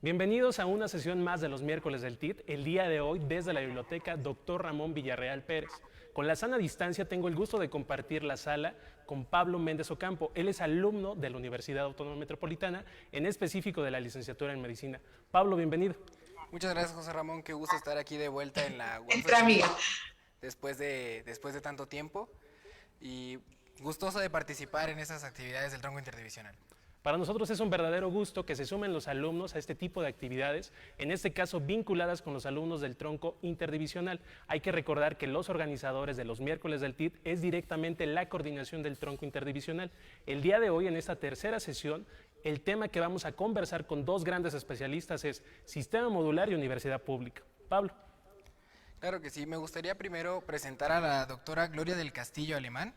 Bienvenidos a una sesión más de los miércoles del TIT, el día de hoy desde la biblioteca Dr. Ramón Villarreal Pérez. Con la sana distancia tengo el gusto de compartir la sala con Pablo Méndez Ocampo. Él es alumno de la Universidad Autónoma Metropolitana, en específico de la licenciatura en Medicina. Pablo, bienvenido. Muchas gracias, José Ramón. Qué gusto estar aquí de vuelta en la UAM Entra, amiga. Xochimilco después de tanto tiempo y gustoso de participar en esas actividades del tronco interdivisional. Para nosotros es un verdadero gusto que se sumen los alumnos a este tipo de actividades, en este caso vinculadas con los alumnos del tronco interdivisional. Hay que recordar que los organizadores de los miércoles del TIT es directamente la coordinación del tronco interdivisional. El día de hoy, en esta tercera sesión, el tema que vamos a conversar con dos grandes especialistas es Sistema Modular y Universidad Pública. Pablo. Claro que sí. Me gustaría primero presentar a la doctora Gloria del Castillo Alemán,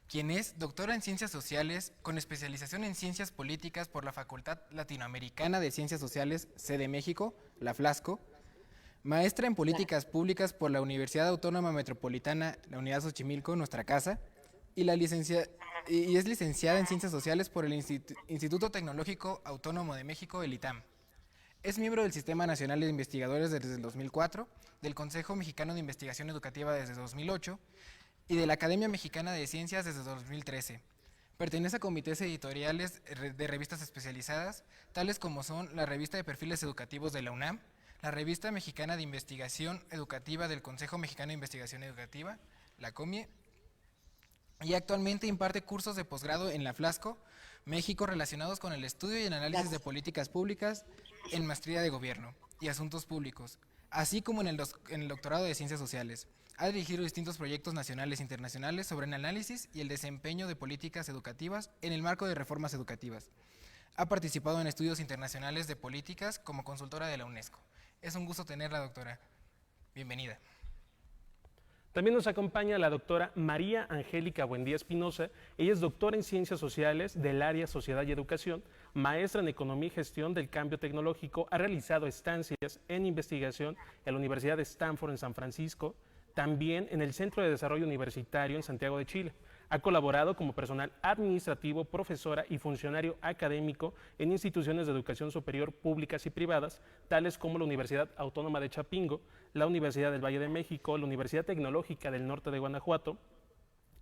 quien es doctora en Ciencias Sociales con especialización en Ciencias Políticas por la Facultad Latinoamericana de Ciencias Sociales, sede México, la FLASCO, maestra en Políticas Públicas por la Universidad Autónoma Metropolitana, la Unidad Xochimilco, nuestra casa, y es licenciada en Ciencias Sociales por el Instituto Tecnológico Autónomo de México, el ITAM. Es miembro del Sistema Nacional de Investigadores desde el 2004, del Consejo Mexicano de Investigación Educativa desde 2008 y de la Academia Mexicana de Ciencias desde 2013. Pertenece a comités editoriales de revistas especializadas, tales como son la Revista de Perfiles Educativos de la UNAM, la Revista Mexicana de Investigación Educativa del Consejo Mexicano de Investigación Educativa, la COMIE, y actualmente imparte cursos de posgrado en la FLASCO, México, relacionados con el estudio y el análisis de políticas públicas en maestría de gobierno y asuntos públicos, así como en el doctorado de Ciencias Sociales. Ha dirigido distintos proyectos nacionales e internacionales sobre el análisis y el desempeño de políticas educativas en el marco de reformas educativas. Ha participado en estudios internacionales de políticas como consultora de la UNESCO. Es un gusto tenerla, doctora. Bienvenida. También nos acompaña la doctora María Angélica Buendía Espinosa. Ella es doctora en Ciencias Sociales del área Sociedad y Educación, maestra en Economía y Gestión del Cambio Tecnológico, ha realizado estancias en investigación en la Universidad de Stanford en San Francisco, también en el Centro de Desarrollo Universitario en Santiago de Chile. Ha colaborado como personal administrativo, profesora y funcionario académico en instituciones de educación superior públicas y privadas, tales como la Universidad Autónoma de Chapingo, la Universidad del Valle de México, la Universidad Tecnológica del Norte de Guanajuato,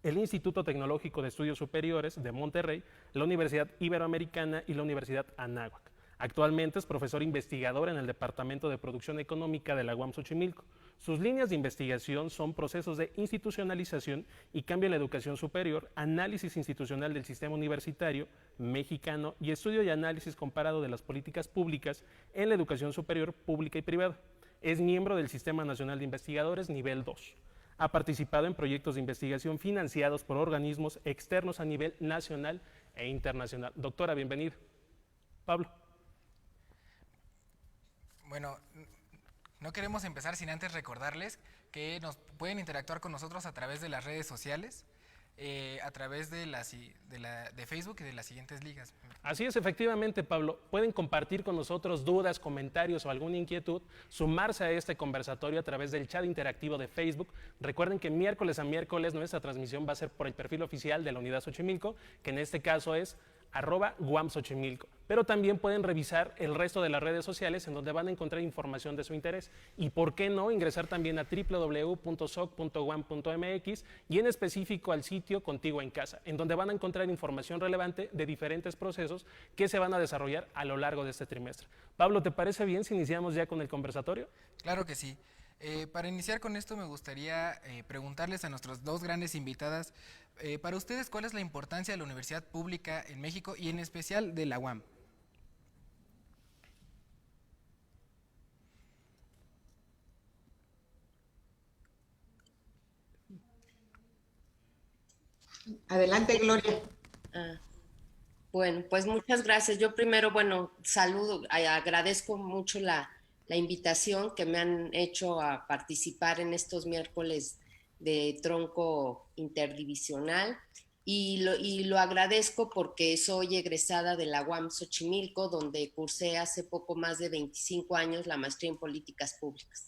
el Instituto Tecnológico de Estudios Superiores de Monterrey, la Universidad Iberoamericana y la Universidad Anáhuac. Actualmente es profesor investigador en el Departamento de Producción Económica de la UAM Xochimilco. Sus líneas de investigación son procesos de institucionalización y cambio en la educación superior, análisis institucional del sistema universitario mexicano y estudio y análisis comparado de las políticas públicas en la educación superior pública y privada. Es miembro del Sistema Nacional de Investigadores nivel 2. Ha participado en proyectos de investigación financiados por organismos externos a nivel nacional e internacional. Doctora, bienvenida. Pablo. Bueno, no queremos empezar sin antes recordarles que nos pueden interactuar con nosotros a través de las redes sociales, a través de Facebook y de las siguientes ligas. Así es, efectivamente, Pablo. Pueden compartir con nosotros dudas, comentarios o alguna inquietud, sumarse a este conversatorio a través del chat interactivo de Facebook. Recuerden que miércoles a miércoles nuestra transmisión va a ser por el perfil oficial de la Unidad Xochimilco, que en este caso es @UAM Xochimilco. Pero también pueden revisar el resto de las redes sociales en donde van a encontrar información de su interés. Y por qué no ingresar también a www.soc.uam.mx y en específico al sitio Contigo en Casa, en donde van a encontrar información relevante de diferentes procesos que se van a desarrollar a lo largo de este trimestre. Pablo, ¿te parece bien si iniciamos ya con el conversatorio? Claro que sí. Para iniciar con esto me gustaría preguntarles a nuestras dos grandes invitadas, para ustedes, ¿cuál es la importancia de la universidad pública en México y en especial de la UAM? Adelante, Gloria. Ah, bueno, pues muchas gracias. Yo primero, bueno, saludo, agradezco mucho la invitación que me han hecho a participar en estos miércoles de tronco interdivisional y lo agradezco porque soy egresada de la UAM Xochimilco, donde cursé hace poco más de 25 años la maestría en políticas públicas.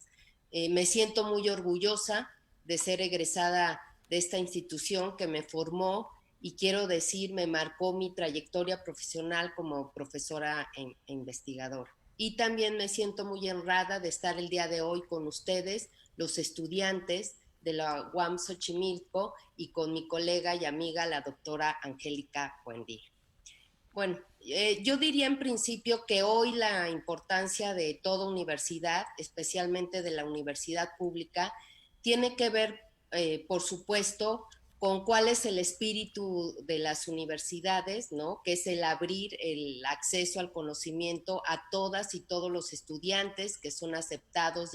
Me siento muy orgullosa de ser egresada de esta institución que me formó y quiero decir, me marcó mi trayectoria profesional como profesora e investigadora. y también me siento muy honrada de estar el día de hoy con ustedes, los estudiantes de la UAM Xochimilco, y con mi colega y amiga, la doctora Angélica Buendía. Bueno, yo diría en principio que hoy la importancia de toda universidad, especialmente de la universidad pública, tiene que ver, por supuesto, con cuál es el espíritu de las universidades, ¿no? Que es el abrir el acceso al conocimiento a todas y todos los estudiantes que son aceptados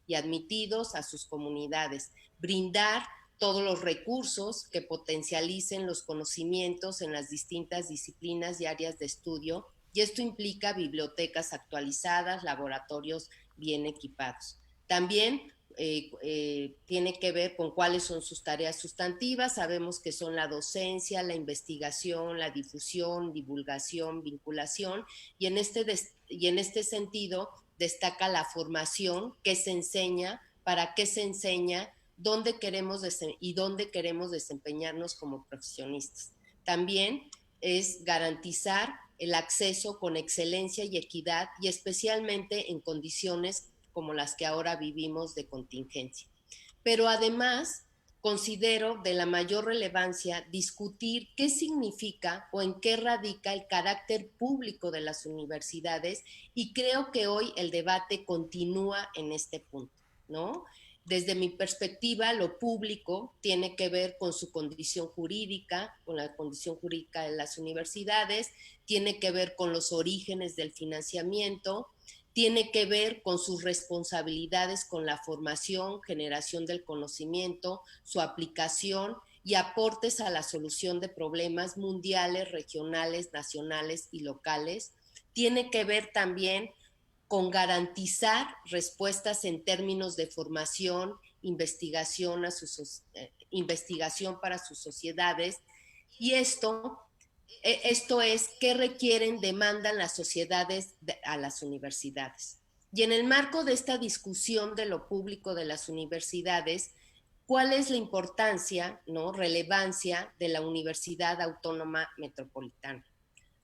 y admitidos a sus comunidades, brindar todos los recursos que potencialicen los conocimientos en las distintas disciplinas y áreas de estudio, y esto implica bibliotecas actualizadas, laboratorios bien equipados. También tiene que ver con cuáles son sus tareas sustantivas. Sabemos que son la docencia, la investigación, la difusión, divulgación, vinculación, y en este sentido destaca la formación, qué se enseña, para qué se enseña, dónde queremos desempeñarnos como profesionistas. También es garantizar el acceso con excelencia y equidad, y especialmente en condiciones como las que ahora vivimos de contingencia. Pero además considero de la mayor relevancia discutir qué significa o en qué radica el carácter público de las universidades, y creo que hoy el debate continúa en este punto, ¿no? Desde mi perspectiva, lo público tiene que ver con su condición jurídica, con la condición jurídica de las universidades, tiene que ver con los orígenes del financiamiento, tiene que ver con sus responsabilidades con la formación, generación del conocimiento, su aplicación y aportes a la solución de problemas mundiales, regionales, nacionales y locales. Tiene que ver también con garantizar respuestas en términos de formación, investigación para sus sociedades, y esto es qué requieren, demandan las sociedades a las universidades. Y en el marco de esta discusión de lo público de las universidades, ¿cuál es la importancia, no, relevancia de la Universidad Autónoma Metropolitana?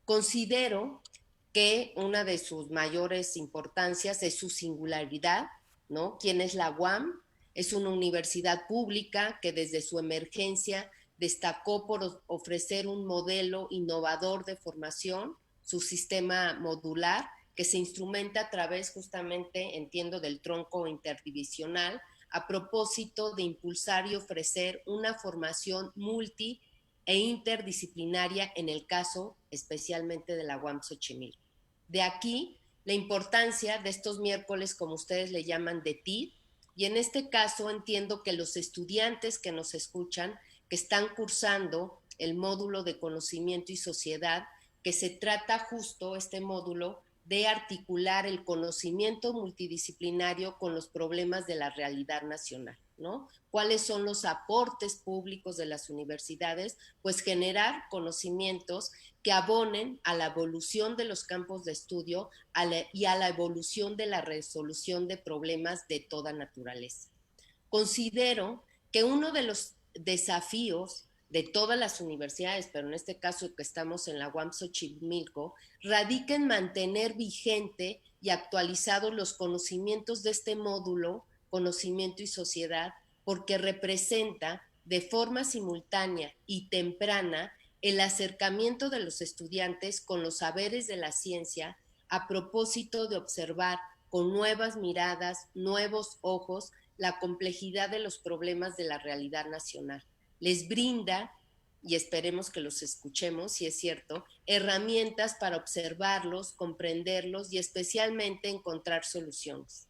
Considero que una de sus mayores importancias es su singularidad, ¿no? ¿Quién es la UAM? Es una universidad pública que desde su emergencia destacó por ofrecer un modelo innovador de formación, su sistema modular, que se instrumenta a través justamente, entiendo, del tronco interdivisional, a propósito de impulsar y ofrecer una formación multi e interdisciplinaria en el caso especialmente de la UAM Xochimilco. De aquí la importancia de estos miércoles, como ustedes le llaman, de TID, y en este caso entiendo que los estudiantes que nos escuchan, que están cursando el módulo de conocimiento y sociedad, que se trata justo este módulo de articular el conocimiento multidisciplinario con los problemas de la realidad nacional, ¿no? ¿Cuáles son los aportes públicos de las universidades? Pues generar conocimientos que abonen a la evolución de los campos de estudio y a la evolución de la resolución de problemas de toda naturaleza. Considero que uno de los desafíos de todas las universidades, pero en este caso que estamos en la UAM Xochimilco, radica en mantener vigente y actualizados los conocimientos de este módulo, conocimiento y sociedad, porque representa de forma simultánea y temprana el acercamiento de los estudiantes con los saberes de la ciencia a propósito de observar con nuevas miradas, nuevos ojos, la complejidad de los problemas de la realidad nacional. Les brinda, y esperemos que los escuchemos, si es cierto, herramientas para observarlos, comprenderlos y especialmente encontrar soluciones.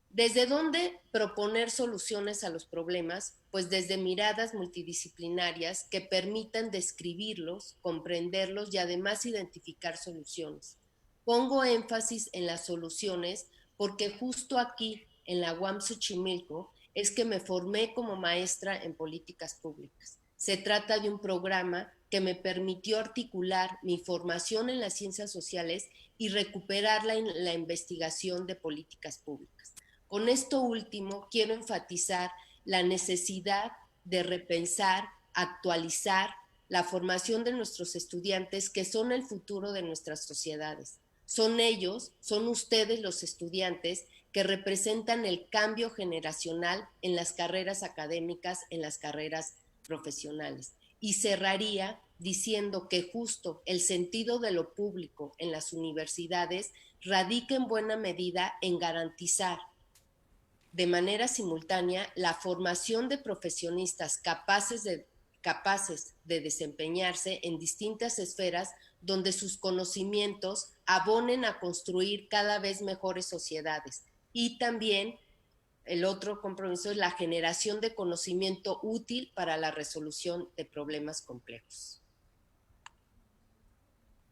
¿Desde dónde proponer soluciones a los problemas? Pues desde miradas multidisciplinarias que permitan describirlos, comprenderlos y además identificar soluciones. Pongo énfasis en las soluciones porque justo aquí, en la UAM Xochimilco, es que me formé como maestra en políticas públicas. Se trata de un programa que me permitió articular mi formación en las ciencias sociales y recuperarla en la investigación de políticas públicas. Con esto último, quiero enfatizar la necesidad de repensar, actualizar la formación de nuestros estudiantes, que son el futuro de nuestras sociedades. Son ellos, son ustedes los estudiantes que representan el cambio generacional en las carreras académicas, en las carreras profesionales. Y cerraría diciendo que justo el sentido de lo público en las universidades radica en buena medida en garantizar de manera simultánea la formación de profesionistas capaces de desempeñarse en distintas esferas donde sus conocimientos abonen a construir cada vez mejores sociedades. Y también el otro compromiso es la generación de conocimiento útil para la resolución de problemas complejos.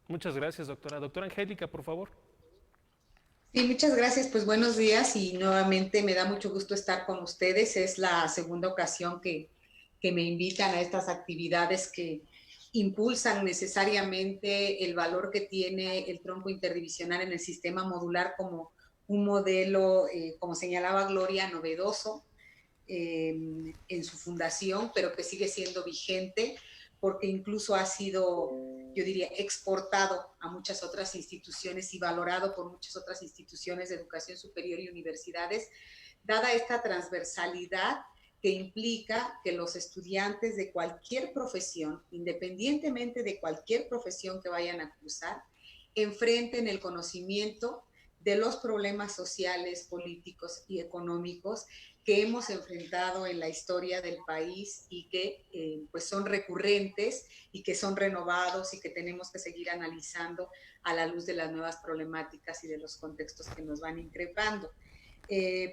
Muchas gracias, doctora. Doctora Angélica, por favor. Sí, muchas gracias. Pues buenos días y nuevamente me da mucho gusto estar con ustedes. Es la segunda ocasión que me invitan a estas actividades que impulsan necesariamente el valor que tiene el tronco interdivisional en el sistema modular como un modelo, como señalaba Gloria, novedoso en su fundación, pero que sigue siendo vigente porque incluso ha sido, yo diría, exportado a muchas otras instituciones y valorado por muchas otras instituciones de educación superior y universidades, dada esta transversalidad que implica que los estudiantes de cualquier profesión, independientemente de cualquier profesión que vayan a cursar, enfrenten el conocimiento de los problemas sociales, políticos y económicos que hemos enfrentado en la historia del país y que pues son recurrentes y que son renovados y que tenemos que seguir analizando a la luz de las nuevas problemáticas y de los contextos que nos van increpando.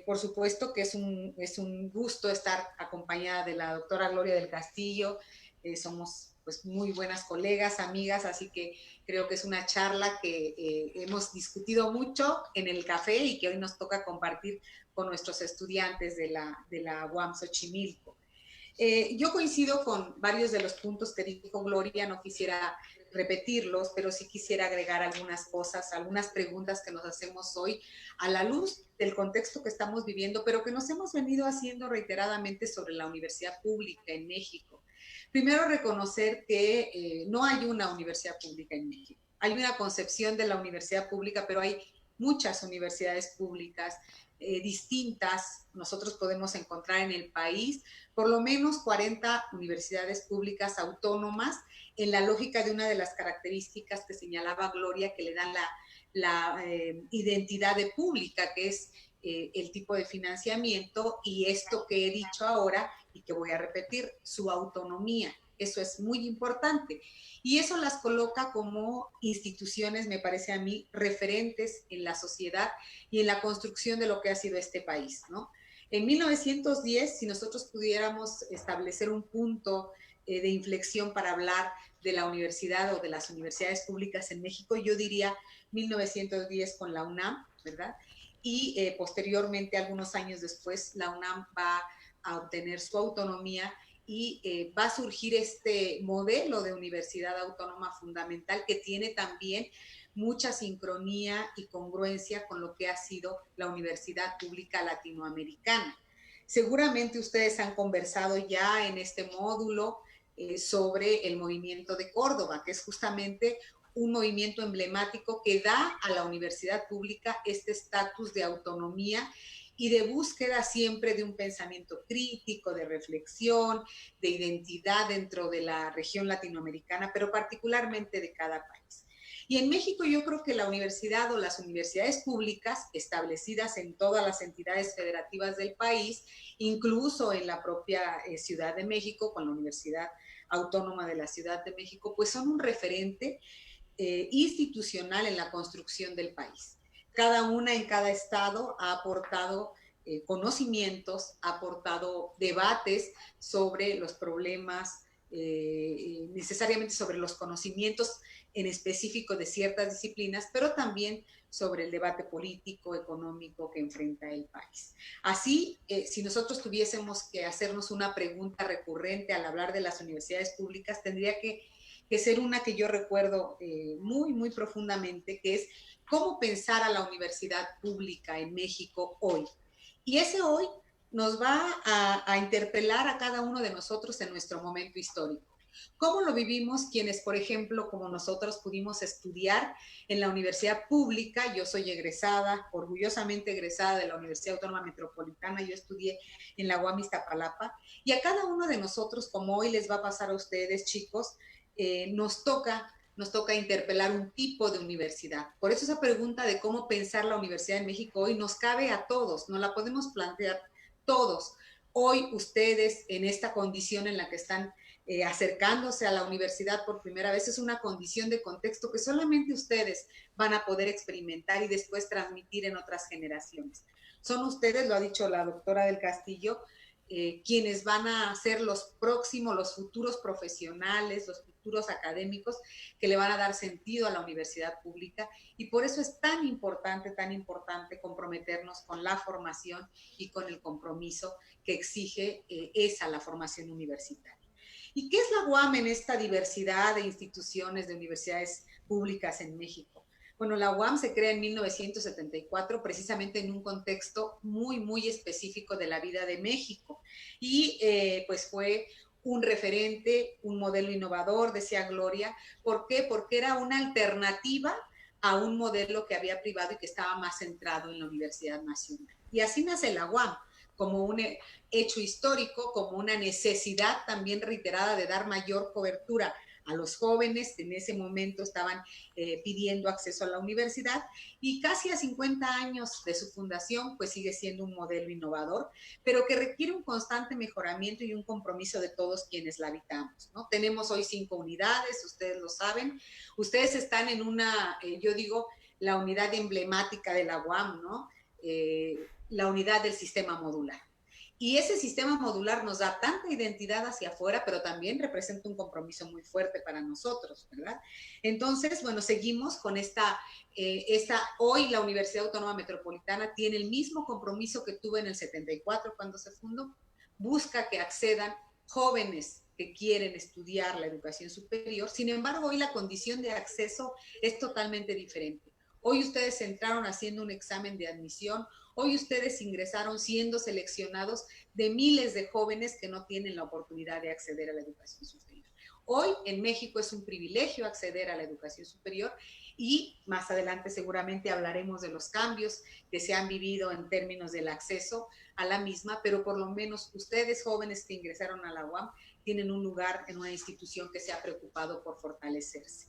Por supuesto que es un gusto estar acompañada de la doctora Gloria del Castillo. Somos pues muy buenas colegas, amigas, así que creo que es una charla que hemos discutido mucho en el café y que hoy nos toca compartir con nuestros estudiantes de la UAM Xochimilco. Yo coincido con varios de los puntos que dijo Gloria, no quisiera repetirlos, pero sí quisiera agregar algunas cosas, algunas preguntas que nos hacemos hoy a la luz del contexto que estamos viviendo, pero que nos hemos venido haciendo reiteradamente sobre la universidad pública en México. Primero, reconocer que no hay una universidad pública en México. Hay una concepción de la universidad pública, pero hay muchas universidades públicas distintas. Nosotros podemos encontrar en el país por lo menos 40 universidades públicas autónomas en la lógica de una de las características que señalaba Gloria que le dan la identidad de pública, que es el tipo de financiamiento y esto que he dicho ahora y que voy a repetir, su autonomía. Eso es muy importante. Y eso las coloca como instituciones, me parece a mí, referentes en la sociedad y en la construcción de lo que ha sido este país, ¿no? En 1910, si nosotros pudiéramos establecer un punto de inflexión para hablar de la universidad o de las universidades públicas en México, yo diría 1910 con la UNAM, ¿verdad? Y posteriormente, algunos años después, la UNAM va a obtener su autonomía y va a surgir este modelo de universidad autónoma fundamental que tiene también mucha sincronía y congruencia con lo que ha sido la universidad pública latinoamericana. Seguramente ustedes han conversado ya en este módulo sobre el movimiento de Córdoba, que es justamente un movimiento emblemático que da a la universidad pública este estatus de autonomía y de búsqueda siempre de un pensamiento crítico, de reflexión, de identidad dentro de la región latinoamericana, pero particularmente de cada país. Y en México yo creo que la universidad o las universidades públicas establecidas en todas las entidades federativas del país, incluso en la propia Ciudad de México, con la Universidad Autónoma de la Ciudad de México, pues son un referente institucional en la construcción del país. Cada una en cada estado ha aportado conocimientos, ha aportado debates sobre los problemas, necesariamente sobre los conocimientos en específico de ciertas disciplinas, pero también sobre el debate político, económico que enfrenta el país. Así, si nosotros tuviésemos que hacernos una pregunta recurrente al hablar de las universidades públicas, tendría que ser una que yo recuerdo muy, muy profundamente, que es cómo pensar a la universidad pública en México hoy. Y ese hoy nos va a interpelar a cada uno de nosotros en nuestro momento histórico. ¿Cómo lo vivimos quienes, por ejemplo, como nosotros pudimos estudiar en la universidad pública? Yo soy egresada, orgullosamente egresada de la Universidad Autónoma Metropolitana, yo estudié en la UAM Iztapalapa, y a cada uno de nosotros, como hoy les va a pasar a ustedes, chicos, nos toca interpelar un tipo de universidad. Por eso esa pregunta de cómo pensar la universidad en México hoy nos cabe a todos, nos la podemos plantear todos. Hoy ustedes, en esta condición en la que están acercándose a la universidad por primera vez, es una condición de contexto que solamente ustedes van a poder experimentar y después transmitir en otras generaciones. Son ustedes, lo ha dicho la doctora del Castillo, quienes van a ser los próximos, los futuros profesionales, los futuros académicos que le van a dar sentido a la universidad pública, y por eso es tan importante comprometernos con la formación y con el compromiso que exige la formación universitaria. ¿Y qué es la UAM en esta diversidad de instituciones de universidades públicas en México? Bueno, la UAM se crea en 1974 precisamente en un contexto muy, muy específico de la vida de México, y pues fue un referente, un modelo innovador, decía Gloria. ¿Por qué? Porque era una alternativa a un modelo que había privado y que estaba más centrado en la Universidad Nacional. Y así nace la UAM, como un hecho histórico, como una necesidad también reiterada de dar mayor cobertura a los jóvenes que en ese momento estaban pidiendo acceso a la universidad, y casi a 50 años de su fundación, pues sigue siendo un modelo innovador, pero que requiere un constante mejoramiento y un compromiso de todos quienes la habitamos, ¿no? Tenemos hoy 5 unidades, ustedes lo saben, ustedes están en una, yo digo, la unidad emblemática de la UAM, ¿no? La unidad del sistema modular. Y ese sistema modular nos da tanta identidad hacia afuera, pero también representa un compromiso muy fuerte para nosotros, ¿verdad? Entonces, bueno, seguimos con hoy la Universidad Autónoma Metropolitana tiene el mismo compromiso que tuvo en el 74 cuando se fundó. Busca que accedan jóvenes que quieren estudiar la educación superior. Sin embargo, hoy la condición de acceso es totalmente diferente. Hoy ustedes entraron haciendo un examen de admisión. Hoy ustedes ingresaron siendo seleccionados de miles de jóvenes que no tienen la oportunidad de acceder a la educación superior. Hoy en México es un privilegio acceder a la educación superior, y más adelante seguramente hablaremos de los cambios que se han vivido en términos del acceso a la misma, pero por lo menos ustedes, jóvenes que ingresaron a la UAM, tienen un lugar en una institución que se ha preocupado por fortalecerse.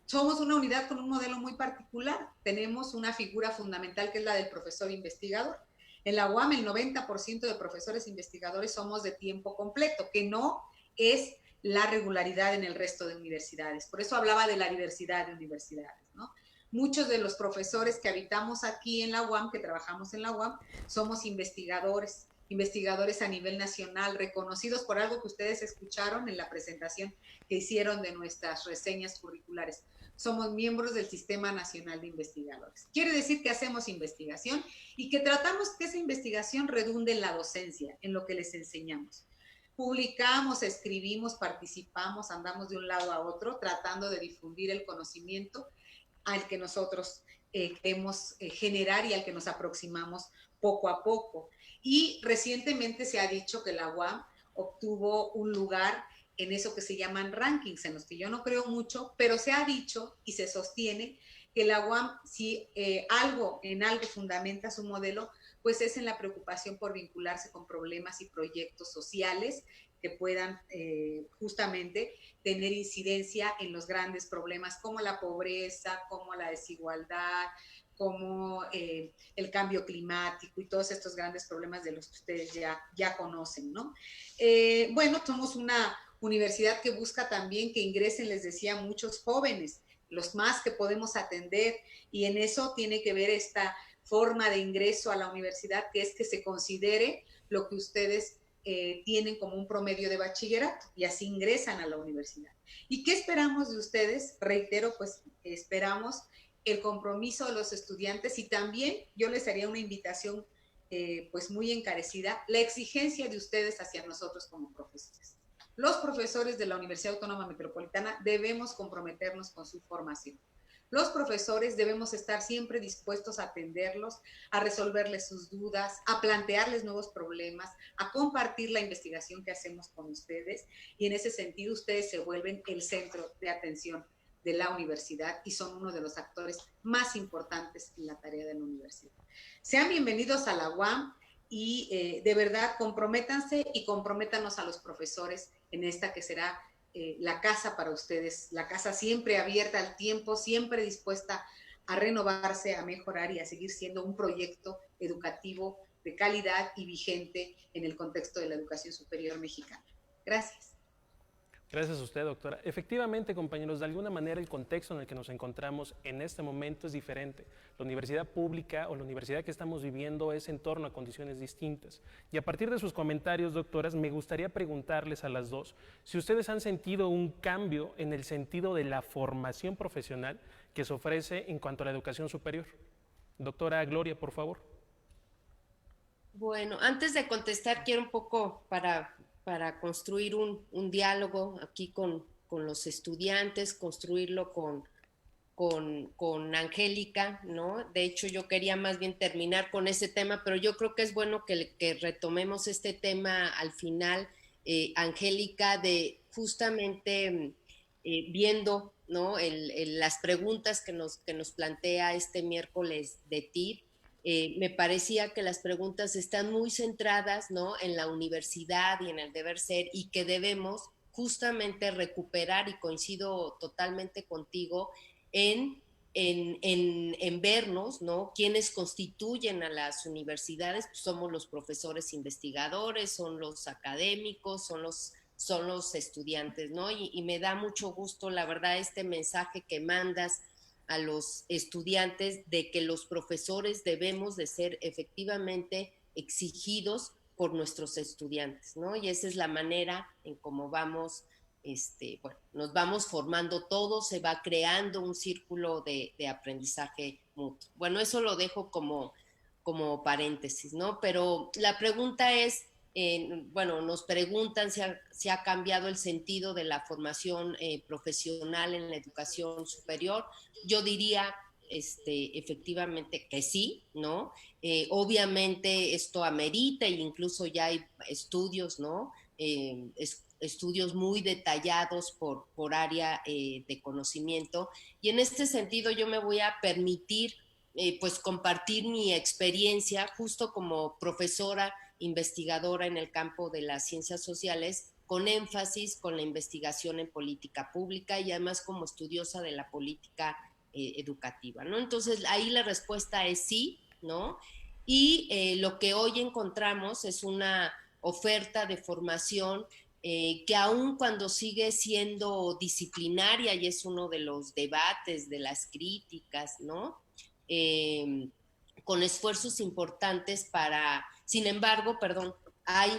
Somos una unidad con un modelo muy particular. Tenemos una figura fundamental que es la del profesor investigador. En la UAM el 90% de profesores investigadores somos de tiempo completo, que no es la regularidad en el resto de universidades. Por eso hablaba de la diversidad de universidades, ¿no? Muchos de los profesores que habitamos aquí en la UAM, que trabajamos en la UAM, somos investigadores a nivel nacional, reconocidos por algo que ustedes escucharon en la presentación que hicieron de nuestras reseñas curriculares. Somos miembros del Sistema Nacional de Investigadores. Quiere decir que hacemos investigación y que tratamos que esa investigación redunde en la docencia, en lo que les enseñamos. Publicamos, escribimos, participamos, andamos de un lado a otro tratando de difundir el conocimiento al que nosotros queremos generar y al que nos aproximamos poco a poco. Y recientemente se ha dicho que la UAM obtuvo un lugar en eso que se llaman rankings, en los que yo no creo mucho, pero se ha dicho y se sostiene que la UAM, si en algo fundamenta su modelo, pues es en la preocupación por vincularse con problemas y proyectos sociales que puedan justamente tener incidencia en los grandes problemas como la pobreza, como la desigualdad, como el cambio climático y todos estos grandes problemas de los que ustedes ya conocen, ¿no? Bueno, somos una universidad que busca también que ingresen, les decía, muchos jóvenes, los más que podemos atender, y en eso tiene que ver esta forma de ingreso a la universidad, que es que se considere lo que ustedes tienen como un promedio de bachillerato, y así ingresan a la universidad. ¿Y qué esperamos de ustedes? Reitero, pues esperamos el compromiso de los estudiantes, y también yo les haría una invitación pues muy encarecida, la exigencia de ustedes hacia nosotros como profesores. Los profesores de la Universidad Autónoma Metropolitana debemos comprometernos con su formación. Los profesores debemos estar siempre dispuestos a atenderlos, a resolverles sus dudas, a plantearles nuevos problemas, a compartir la investigación que hacemos con ustedes, y en ese sentido ustedes se vuelven el centro de atención de la universidad y son uno de los actores más importantes en la tarea de la universidad. Sean bienvenidos a la UAM y de verdad comprométanse y comprométanos a los profesores en esta que será la casa para ustedes, la casa siempre abierta al tiempo, siempre dispuesta a renovarse, a mejorar y a seguir siendo un proyecto educativo de calidad y vigente en el contexto de la educación superior mexicana. Gracias. Gracias a usted, doctora. Efectivamente, compañeros, de alguna manera el contexto en el que nos encontramos en este momento es diferente. La universidad pública o la universidad que estamos viviendo es en torno a condiciones distintas. Y a partir de sus comentarios, doctoras, me gustaría preguntarles a las dos si ustedes han sentido un cambio en el sentido de la formación profesional que se ofrece en cuanto a la educación superior. Doctora Gloria, por favor. Bueno, antes de contestar, quiero un poco para construir un diálogo aquí con los estudiantes, construirlo con Angélica, ¿no? De hecho, yo quería más bien terminar con ese tema, pero yo creo que es bueno que retomemos este tema al final, Angélica, de justamente viendo, ¿no? Las preguntas que nos plantea este miércoles de TIP. Me parecía que las preguntas están muy centradas, ¿no?, en la universidad y en el deber ser, y que debemos justamente recuperar, y coincido totalmente contigo, en vernos, ¿no?, quienes constituyen a las universidades. Pues somos los profesores investigadores, son los académicos, son los estudiantes, ¿no? Y me da mucho gusto, la verdad, este mensaje que mandas a los estudiantes de que los profesores debemos de ser efectivamente exigidos por nuestros estudiantes, ¿no? Y esa es la manera en cómo vamos, bueno, nos vamos formando todos, se va creando un círculo de aprendizaje mutuo. Bueno, eso lo dejo como paréntesis, ¿no? Pero la pregunta es, bueno, nos preguntan si ha cambiado el sentido de la formación profesional en la educación superior. Yo diría efectivamente que sí, ¿no? Obviamente esto amerita, e incluso ya hay estudios, ¿no? Estudios muy detallados por área de conocimiento. Y en este sentido yo me voy a permitir pues compartir mi experiencia justo como profesora investigadora en el campo de las ciencias sociales, con énfasis con la investigación en política pública y además como estudiosa de la política educativa, ¿no? Entonces ahí la respuesta es sí, ¿no? Y lo que hoy encontramos es una oferta de formación que aun cuando sigue siendo disciplinaria, y es uno de los debates, de las críticas, ¿no? Con esfuerzos importantes sin embargo, hay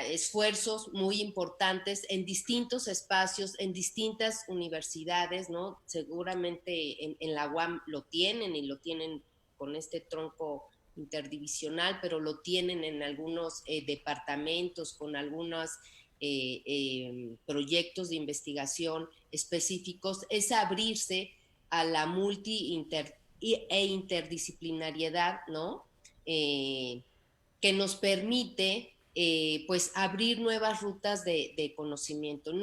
esfuerzos muy importantes en distintos espacios, en distintas universidades, ¿no? Seguramente en la UAM lo tienen, y lo tienen con este tronco interdivisional, pero lo tienen en algunos departamentos, con algunos proyectos de investigación específicos, es abrirse a la interdisciplinariedad, ¿no? Que nos permite pues abrir nuevas rutas de conocimiento,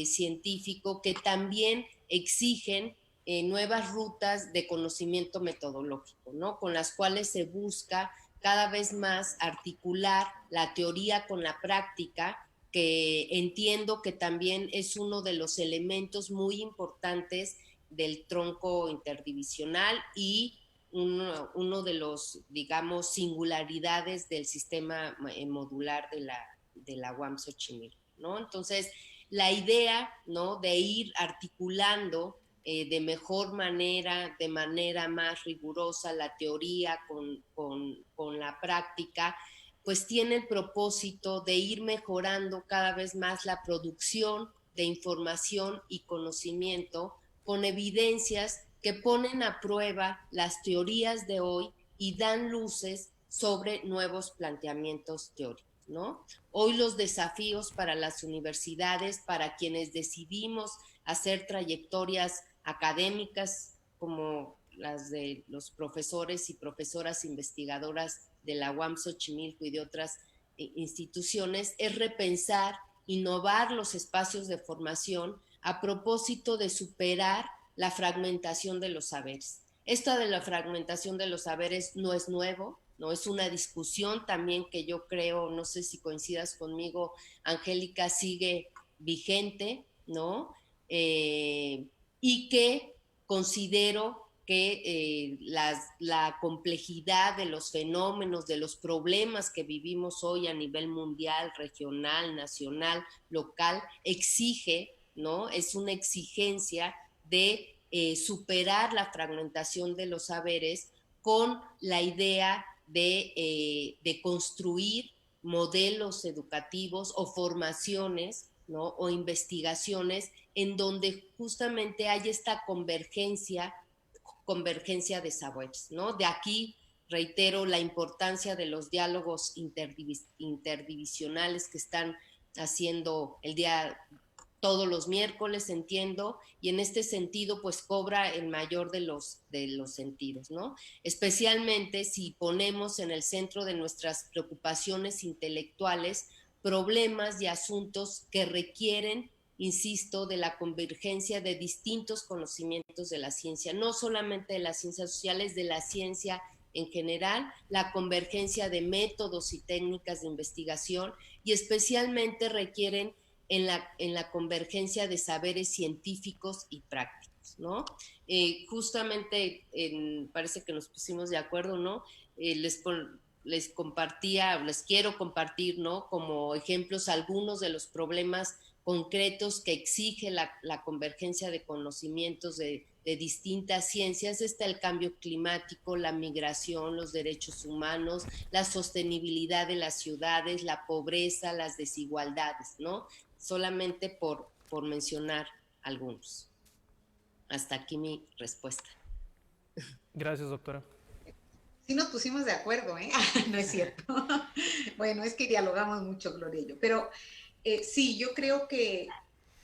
científico, que también exigen nuevas rutas de conocimiento metodológico, ¿no? Con las cuales se busca cada vez más articular la teoría con la práctica, que entiendo que también es uno de los elementos muy importantes del tronco interdivisional y uno de los, digamos, singularidades del sistema modular de la UAM Xochimilco, ¿no? Entonces, la idea, ¿no?, de ir articulando de mejor manera, de manera más rigurosa, la teoría con la práctica, pues tiene el propósito de ir mejorando cada vez más la producción de información y conocimiento con evidencias que ponen a prueba las teorías de hoy y dan luces sobre nuevos planteamientos teóricos, ¿no? Hoy los desafíos para las universidades, para quienes decidimos hacer trayectorias académicas como las de los profesores y profesoras investigadoras de la UAM Xochimilco y de otras instituciones, es repensar, innovar los espacios de formación a propósito de superar la fragmentación de los saberes. Esto de la fragmentación de los saberes no es nuevo, no es una discusión también que yo creo, no sé si coincidas conmigo, Angélica, sigue vigente, ¿no? Y que considero que la complejidad de los fenómenos, de los problemas que vivimos hoy a nivel mundial, regional, nacional, local, exige, ¿no? Es una exigencia de superar la fragmentación de los saberes con la idea de construir modelos educativos o formaciones, ¿no? O investigaciones en donde justamente hay esta convergencia de saberes, ¿no? De aquí reitero la importancia de los diálogos interdivisionales que están haciendo el día todos los miércoles, entiendo, y en este sentido pues cobra el mayor de los sentidos, ¿no? Especialmente si ponemos en el centro de nuestras preocupaciones intelectuales problemas y asuntos que requieren, insisto, de la convergencia de distintos conocimientos de la ciencia, no solamente de las ciencias sociales, de la ciencia en general, la convergencia de métodos y técnicas de investigación y especialmente requieren en la convergencia de saberes científicos y prácticos, ¿no? Justamente parece que nos pusimos de acuerdo, ¿no? Les compartía, les quiero compartir, ¿no? Como ejemplos algunos de los problemas concretos que exige la convergencia de conocimientos de distintas ciencias. Está el cambio climático, la migración, los derechos humanos, la sostenibilidad de las ciudades, la pobreza, las desigualdades, ¿no? Solamente por mencionar algunos. Hasta aquí mi respuesta. Gracias, doctora. Sí nos pusimos de acuerdo, ¿eh? No es cierto. Bueno, es que dialogamos mucho, Gloria y yo. Pero sí, yo creo que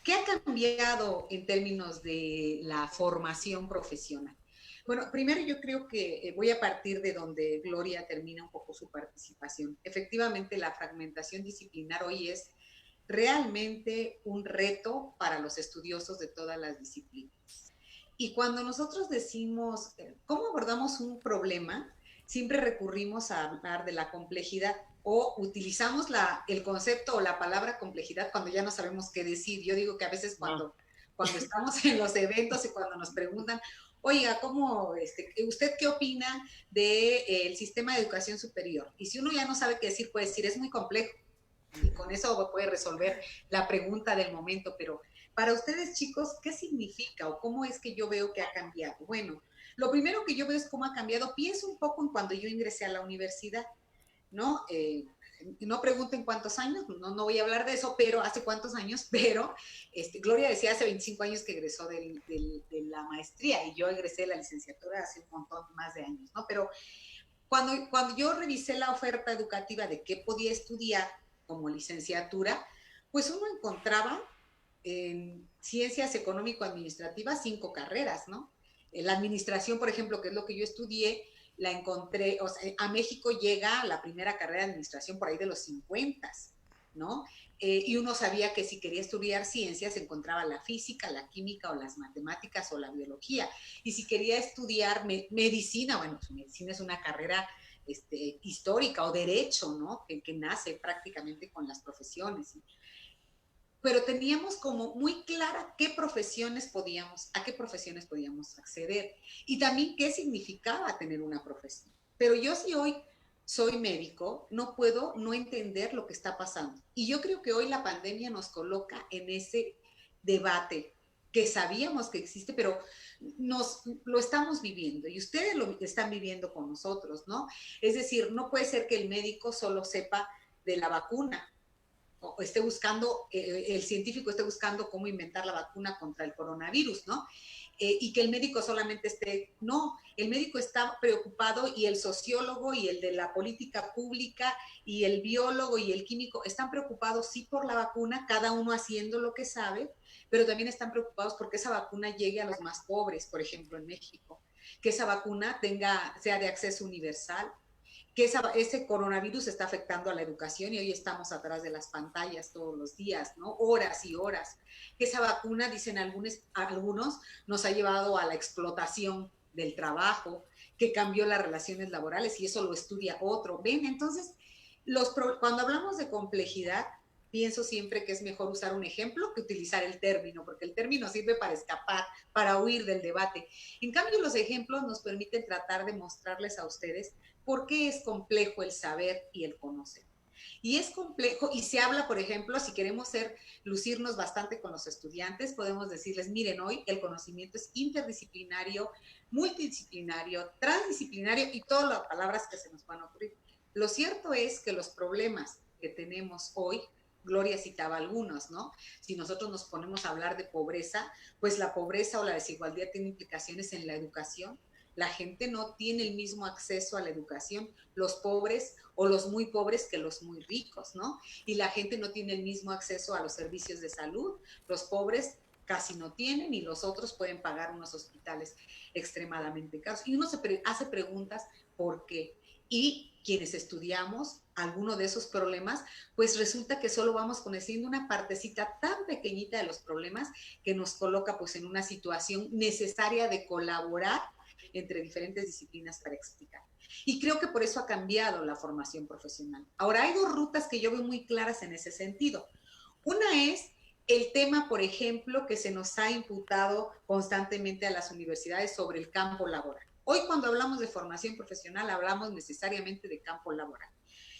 ¿qué ha cambiado en términos de la formación profesional? Bueno, primero yo creo que voy a partir de donde Gloria termina un poco su participación. Efectivamente, la fragmentación disciplinar hoy es realmente un reto para los estudiosos de todas las disciplinas. Y cuando nosotros decimos, ¿cómo abordamos un problema? Siempre recurrimos a hablar de la complejidad o utilizamos el concepto o la palabra complejidad cuando ya no sabemos qué decir. Yo digo que a veces cuando estamos en los eventos y cuando nos preguntan, oiga, ¿usted qué opina del sistema de educación superior? Y si uno ya no sabe qué decir, puede decir, es muy complejo. Y con eso puede resolver la pregunta del momento, pero para ustedes, chicos, ¿qué significa o cómo es que yo veo que ha cambiado? Bueno, lo primero que yo veo es cómo ha cambiado. Pienso un poco en cuando yo ingresé a la universidad, ¿no? No pregunten cuántos años, no voy a hablar de eso, pero hace cuántos años, pero Gloria decía hace 25 años que egresó de la maestría y yo egresé de la licenciatura hace un montón más de años, ¿no? Pero cuando yo revisé la oferta educativa de qué podía estudiar como licenciatura, pues uno encontraba en ciencias económico-administrativas 5 carreras, ¿no? La administración, por ejemplo, que es lo que yo estudié, la encontré, o sea, a México llega la primera carrera de administración por ahí de los 50, ¿no? Y uno sabía que si quería estudiar ciencias encontraba la física, la química o las matemáticas o la biología. Y si quería estudiar medicina, bueno, pues medicina es una carrera histórica o derecho, ¿no? Que nace prácticamente con las profesiones. ¿Sí? Pero teníamos como muy clara a qué profesiones podíamos acceder y también qué significaba tener una profesión. Pero yo si hoy soy médico, no puedo no entender lo que está pasando. Y yo creo que hoy la pandemia nos coloca en ese debate que sabíamos que existe, pero lo estamos viviendo y ustedes lo están viviendo con nosotros, ¿no? Es decir, no puede ser que el médico solo sepa de la vacuna, o esté buscando, el científico esté buscando cómo inventar la vacuna contra el coronavirus, ¿no? Y que el médico solamente esté, no, el médico está preocupado y el sociólogo y el de la política pública y el biólogo y el químico están preocupados sí por la vacuna, cada uno haciendo lo que sabe, pero también están preocupados porque esa vacuna llegue a los más pobres, por ejemplo, en México, que esa vacuna sea de acceso universal, que ese coronavirus está afectando a la educación y hoy estamos atrás de las pantallas todos los días, ¿no? Horas y horas. Que esa vacuna, dicen algunos, nos ha llevado a la explotación del trabajo, que cambió las relaciones laborales y eso lo estudia otro. ¿Ven? Entonces, cuando hablamos de complejidad, pienso siempre que es mejor usar un ejemplo que utilizar el término, porque el término sirve para escapar, para huir del debate. En cambio, los ejemplos nos permiten tratar de mostrarles a ustedes por qué es complejo el saber y el conocer. Y es complejo, y se habla, por ejemplo, si queremos lucirnos bastante con los estudiantes, podemos decirles, miren, hoy el conocimiento es interdisciplinario, multidisciplinario, transdisciplinario y todas las palabras que se nos van a ocurrir. Lo cierto es que los problemas que tenemos hoy, Gloria citaba algunos, ¿no? Si nosotros nos ponemos a hablar de pobreza, pues la pobreza o la desigualdad tiene implicaciones en la educación. La gente no tiene el mismo acceso a la educación, los pobres o los muy pobres que los muy ricos, ¿no? Y la gente no tiene el mismo acceso a los servicios de salud, los pobres casi no tienen y los otros pueden pagar unos hospitales extremadamente caros. Y uno hace preguntas ¿por qué? Y quienes estudiamos alguno de esos problemas, pues resulta que solo vamos conociendo una partecita tan pequeñita de los problemas que nos coloca pues en una situación necesaria de colaborar entre diferentes disciplinas para explicar. Y creo que por eso ha cambiado la formación profesional. Ahora, hay dos rutas que yo veo muy claras en ese sentido. Una es el tema, por ejemplo, que se nos ha imputado constantemente a las universidades sobre el campo laboral. Hoy cuando hablamos de formación profesional hablamos necesariamente de campo laboral.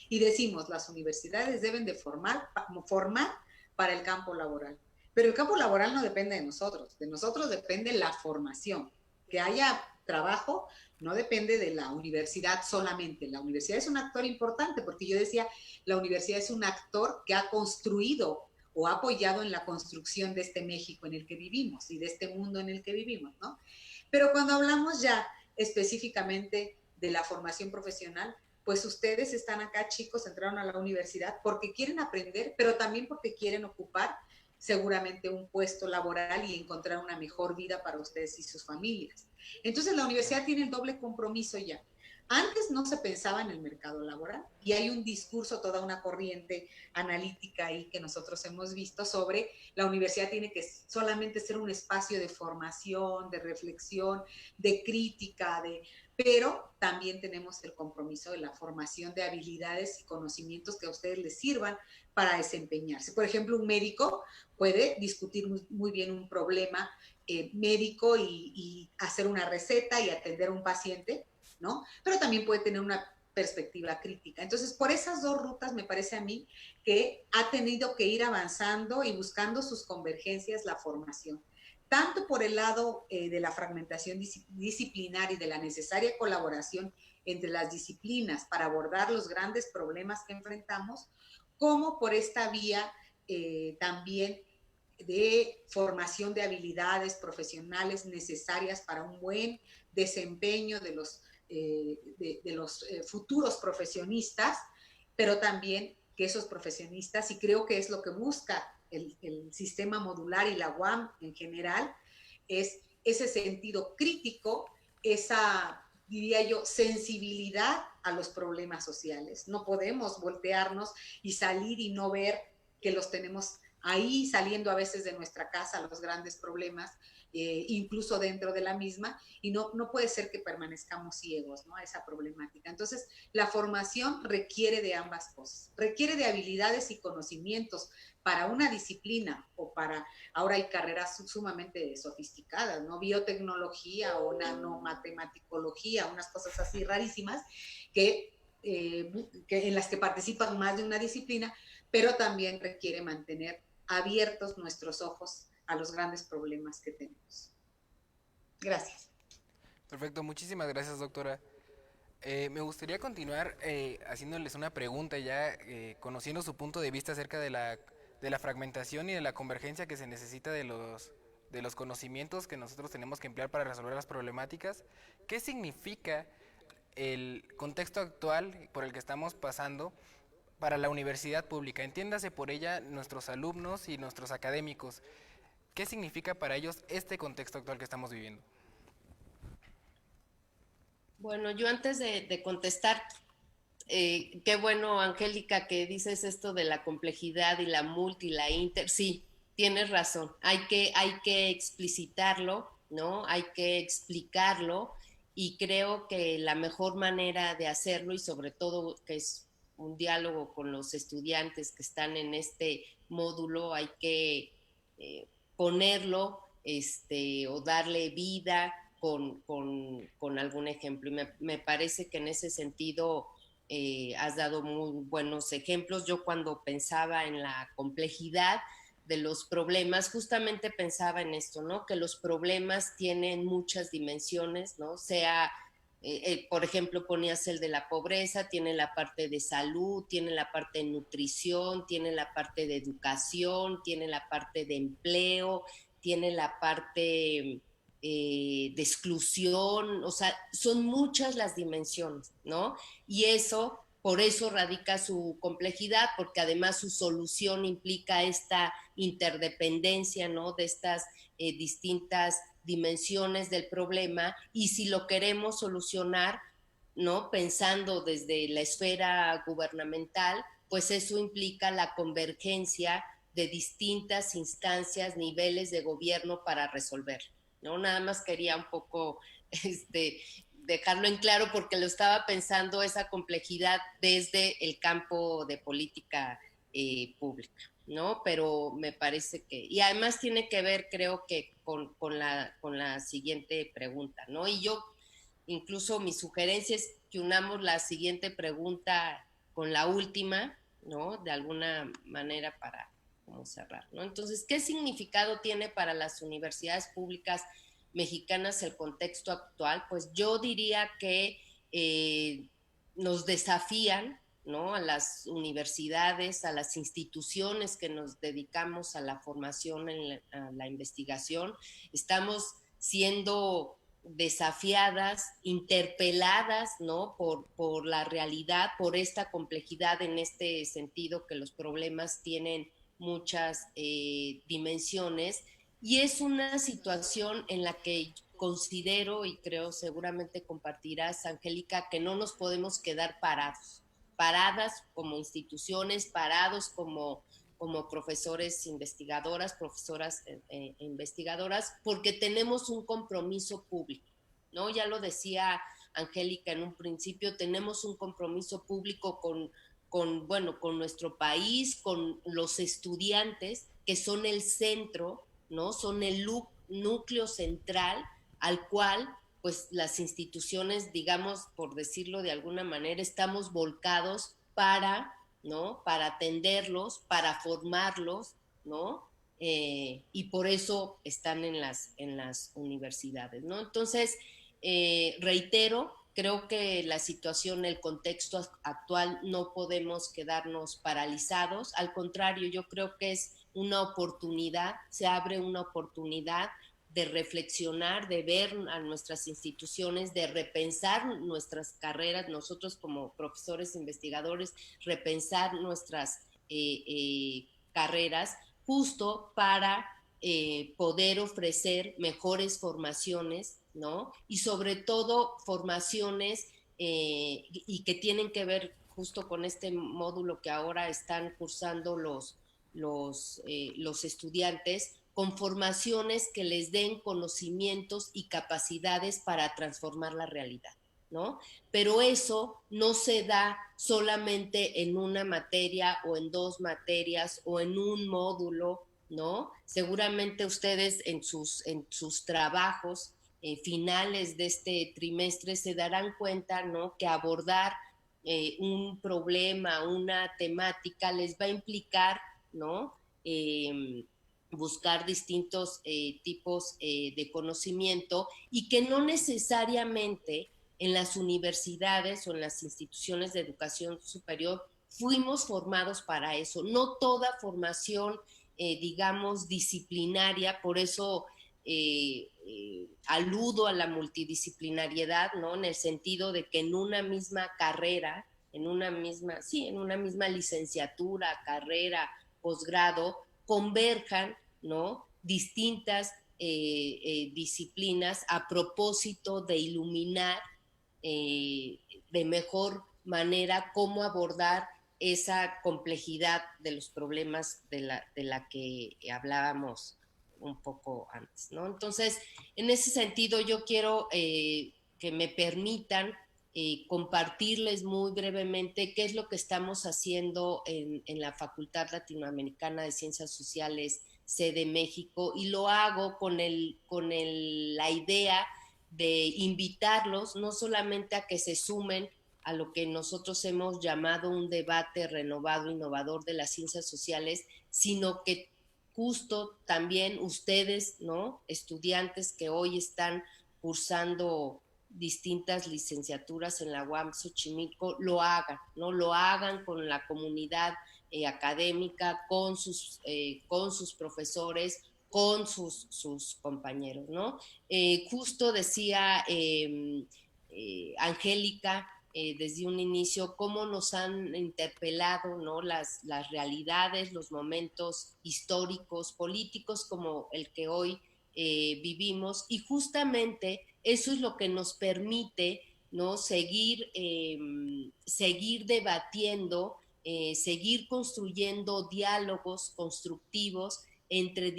Y decimos, las universidades deben de formar para el campo laboral. Pero el campo laboral no depende de nosotros depende la formación. Que haya trabajo no depende de la universidad solamente. La universidad es un actor importante porque yo decía, la universidad es un actor que ha construido o ha apoyado en la construcción de este México en el que vivimos y de este mundo en el que vivimos, ¿no? Pero cuando hablamos ya específicamente de la formación profesional, pues ustedes están acá, chicos, entraron a la universidad porque quieren aprender, pero también porque quieren ocupar seguramente un puesto laboral y encontrar una mejor vida para ustedes y sus familias. Entonces la universidad tiene el doble compromiso ya. Antes no se pensaba en el mercado laboral y hay un discurso, toda una corriente analítica ahí que nosotros hemos visto sobre la universidad tiene que solamente ser un espacio de formación, de reflexión, de crítica, pero también tenemos el compromiso de la formación de habilidades y conocimientos que a ustedes les sirvan para desempeñarse. Por ejemplo, un médico puede discutir muy bien un problema médico y hacer una receta y atender a un paciente, ¿no? Pero también puede tener una perspectiva crítica. Entonces, por esas dos rutas me parece a mí que ha tenido que ir avanzando y buscando sus convergencias la formación, tanto por el lado de la fragmentación disciplinar y de la necesaria colaboración entre las disciplinas para abordar los grandes problemas que enfrentamos, como por esta vía también de formación de habilidades profesionales necesarias para un buen desempeño de los futuros profesionistas, pero también que esos profesionistas, y creo que es lo que busca el sistema modular y la UAM en general, es ese sentido crítico, esa, diría yo, sensibilidad a los problemas sociales. No podemos voltearnos y salir y no ver que los tenemos ahí saliendo a veces de nuestra casa los grandes problemas, incluso dentro de la misma, y no puede ser que permanezcamos ciegos, ¿no?, a esa problemática. Entonces, la formación requiere de ambas cosas, requiere de habilidades y conocimientos para una disciplina o para, ahora hay carreras sumamente sofisticadas, ¿no?, biotecnología o nanomatematicología, unas cosas así rarísimas que en las que participan más de una disciplina, pero también requiere mantener abiertos nuestros ojos a los grandes problemas que tenemos. Gracias. Perfecto, muchísimas gracias, doctora. Me gustaría continuar haciéndoles una pregunta ya, conociendo su punto de vista acerca de la fragmentación y de la convergencia que se necesita de los conocimientos que nosotros tenemos que emplear para resolver las problemáticas. ¿Qué significa el contexto actual por el que estamos pasando para la universidad pública? Entiéndase por ella nuestros alumnos y nuestros académicos. ¿Qué significa para ellos este contexto actual que estamos viviendo? Bueno, yo antes de contestar, qué bueno, Angélica, que dices esto de la complejidad y la multi, la inter. Sí, tienes razón. Hay que explicitarlo, ¿no? Hay que explicarlo y creo que la mejor manera de hacerlo y sobre todo que es un diálogo con los estudiantes que están en este módulo, hay que ponerlo o darle vida con algún ejemplo. Y me parece que en ese sentido has dado muy buenos ejemplos. Yo cuando pensaba en la complejidad de los problemas, justamente pensaba en esto, ¿no? Que los problemas tienen muchas dimensiones, ¿no? Por ejemplo, ponías el de la pobreza, tiene la parte de salud, tiene la parte de nutrición, tiene la parte de educación, tiene la parte de empleo, tiene la parte de exclusión, o sea, son muchas las dimensiones, ¿no? Y por eso radica su complejidad, porque además su solución implica esta interdependencia, ¿no? De estas distintas dimensiones del problema, y si lo queremos solucionar, ¿no? Pensando desde la esfera gubernamental, pues eso implica la convergencia de distintas instancias, niveles de gobierno para resolver, ¿no? Nada más quería un poco dejarlo en claro porque lo estaba pensando esa complejidad desde el campo de política pública, ¿no? Pero me parece que, y además tiene que ver, creo que con la siguiente pregunta, ¿no? Y yo, incluso mi sugerencia es que unamos la siguiente pregunta con la última, ¿no? De alguna manera para como cerrar, ¿no? Entonces, ¿qué significado tiene para las universidades públicas mexicanas el contexto actual? Pues yo diría que nos desafían, ¿no? A las universidades, a las instituciones que nos dedicamos a la formación, a la investigación, estamos siendo desafiadas, interpeladas, ¿no? Por la realidad, por esta complejidad en este sentido que los problemas tienen muchas dimensiones, y es una situación en la que considero y creo seguramente compartirás, Angélica, que no nos podemos quedar paradas como instituciones, parados como profesores investigadoras, profesoras investigadoras, porque tenemos un compromiso público, ¿no? Ya lo decía Angélica en un principio, tenemos un compromiso público bueno, con nuestro país, con los estudiantes, que son el centro, ¿no? Son el núcleo central al cual pues las instituciones, digamos, por decirlo de alguna manera, estamos volcados para, ¿no? Para atenderlos, para formarlos, ¿no? Y por eso están en las universidades, ¿no? Entonces, reitero, creo que la situación, el contexto actual, no podemos quedarnos paralizados. Al contrario, yo creo que es una oportunidad, se abre una oportunidad de reflexionar, de ver a nuestras instituciones, de repensar nuestras carreras, nosotros como profesores investigadores, repensar nuestras carreras justo para poder ofrecer mejores formaciones, ¿no? Y sobre todo formaciones y que tienen que ver justo con este módulo que ahora están cursando los estudiantes, con formaciones que les den conocimientos y capacidades para transformar la realidad, ¿no? Pero eso no se da solamente en una materia o en dos materias o en un módulo, ¿no? Seguramente ustedes en sus trabajos finales de este trimestre se darán cuenta, ¿no? Que abordar un problema, una temática les va a implicar, ¿no? Buscar distintos tipos de conocimiento y que no necesariamente en las universidades o en las instituciones de educación superior fuimos formados para eso. No toda formación, digamos, disciplinaria, por eso aludo a la multidisciplinariedad, ¿no? En el sentido de que en una misma carrera, en una misma licenciatura, carrera, posgrado, converjan, ¿no? Distintas disciplinas a propósito de iluminar de mejor manera cómo abordar esa complejidad de los problemas de la que hablábamos un poco antes, ¿no? Entonces, en ese sentido, yo quiero que me permitan compartirles muy brevemente qué es lo que estamos haciendo en la Facultad Latinoamericana de Ciencias Sociales, sede México, y lo hago con la idea de invitarlos no solamente a que se sumen a lo que nosotros hemos llamado un debate renovado, innovador de las ciencias sociales, sino que justo también ustedes, ¿no? Estudiantes que hoy están cursando distintas licenciaturas en la UAM Xochimilco, lo hagan, ¿no? Lo hagan con la comunidad académica, con sus profesores, con sus compañeros, ¿no? Justo decía Angélica desde un inicio cómo nos han interpelado, ¿no? las realidades, los momentos históricos, políticos como el que hoy vivimos, y justamente eso es lo que nos permite, ¿no? seguir debatiendo, seguir construyendo diálogos constructivos entre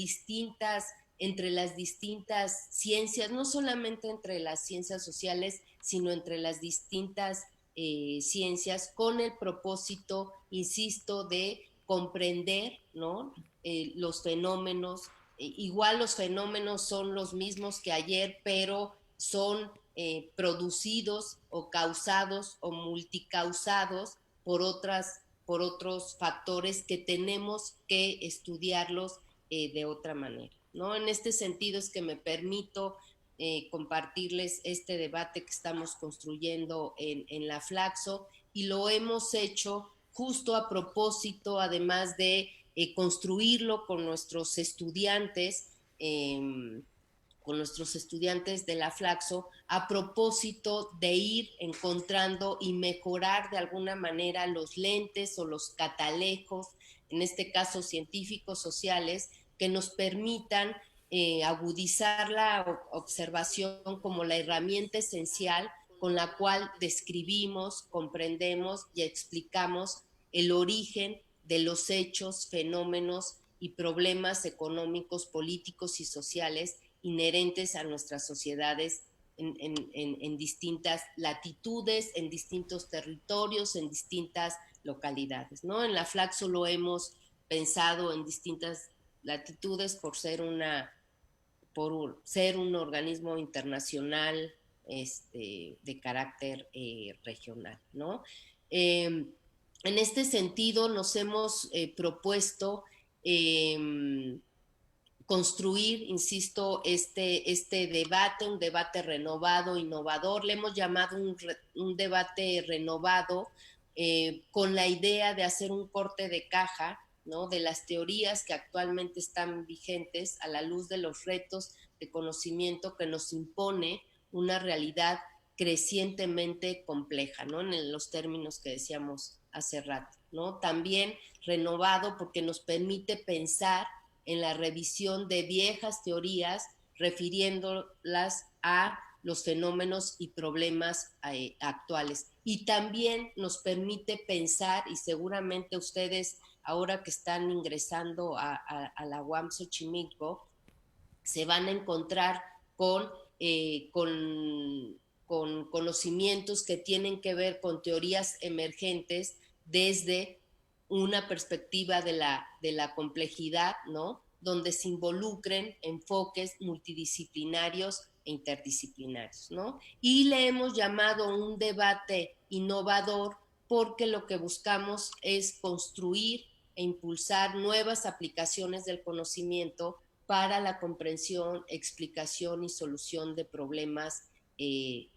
las distintas ciencias, no solamente entre las ciencias sociales, sino entre las distintas ciencias, con el propósito, insisto, de comprender, ¿no? Los fenómenos. Igual los fenómenos son los mismos que ayer, pero son producidos o causados o multicausados por otros factores que tenemos que estudiarlos de otra manera, ¿no? En este sentido es que me permito compartirles este debate que estamos construyendo en la Flaxo, y lo hemos hecho justo a propósito, además de construirlo con nuestros estudiantes de la Flaxo, a propósito de ir encontrando y mejorar de alguna manera los lentes o los catalejos, en este caso científicos sociales, que nos permitan agudizar la observación como la herramienta esencial con la cual describimos, comprendemos y explicamos el origen de los hechos, fenómenos y problemas económicos, políticos y sociales inherentes a nuestras sociedades en distintas latitudes, en distintos territorios, en distintas localidades, ¿no? En la Flaxo lo hemos pensado en distintas latitudes por ser un organismo internacional de carácter regional, ¿no? En este sentido nos hemos propuesto construir, insisto, este debate, un debate renovado, innovador. Le hemos llamado un debate renovado con la idea de hacer un corte de caja, ¿no? De las teorías que actualmente están vigentes a la luz de los retos de conocimiento que nos impone una realidad crecientemente compleja, ¿no? En los términos que decíamos hace rato, ¿no? También renovado porque nos permite pensar en la revisión de viejas teorías, refiriéndolas a los fenómenos y problemas actuales. Y también nos permite pensar, y seguramente ustedes, ahora que están ingresando a la UAM Xochimilco, se van a encontrar con conocimientos que tienen que ver con teorías emergentes desde una perspectiva de la complejidad, ¿no? Donde se involucren enfoques multidisciplinarios e interdisciplinarios, ¿no? Y le hemos llamado un debate innovador porque lo que buscamos es construir e impulsar nuevas aplicaciones del conocimiento para la comprensión, explicación y solución de problemas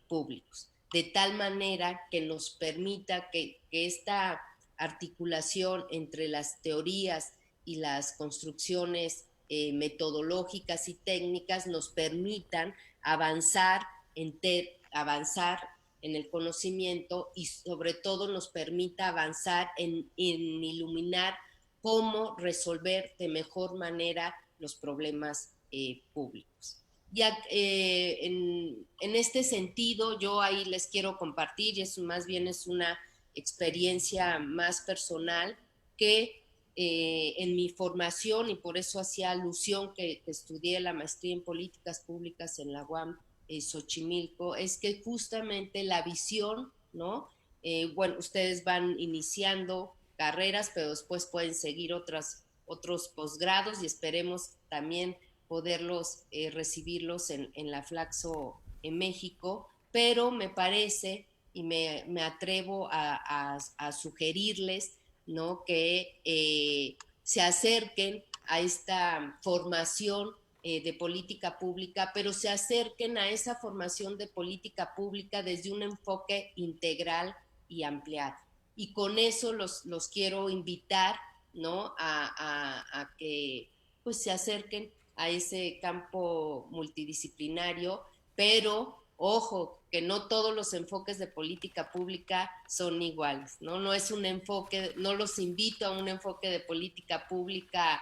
públicos. de tal manera que nos permita que esta articulación entre las teorías y las construcciones metodológicas y técnicas nos permitan avanzar avanzar en el conocimiento y sobre todo nos permita avanzar en iluminar cómo resolver de mejor manera los problemas públicos. Ya en este sentido, yo ahí les quiero compartir, y eso más bien es una experiencia más personal, que en mi formación, y por eso hacía alusión que estudié la maestría en políticas públicas en la UAM Xochimilco, es que justamente la visión, ¿no? Bueno, ustedes van iniciando carreras, pero después pueden seguir otros posgrados y esperemos también poderlos recibirlos en la Flaxo en México, pero me parece y me atrevo a sugerirles, ¿no?, que se acerquen a esta formación de política pública, pero se acerquen a esa formación de política pública desde un enfoque integral y ampliado. Y con eso los quiero invitar, ¿no?, a que pues se acerquen a ese campo multidisciplinario, pero ojo, que no todos los enfoques de política pública son iguales, ¿no? No es un enfoque, no los invito a un enfoque de política pública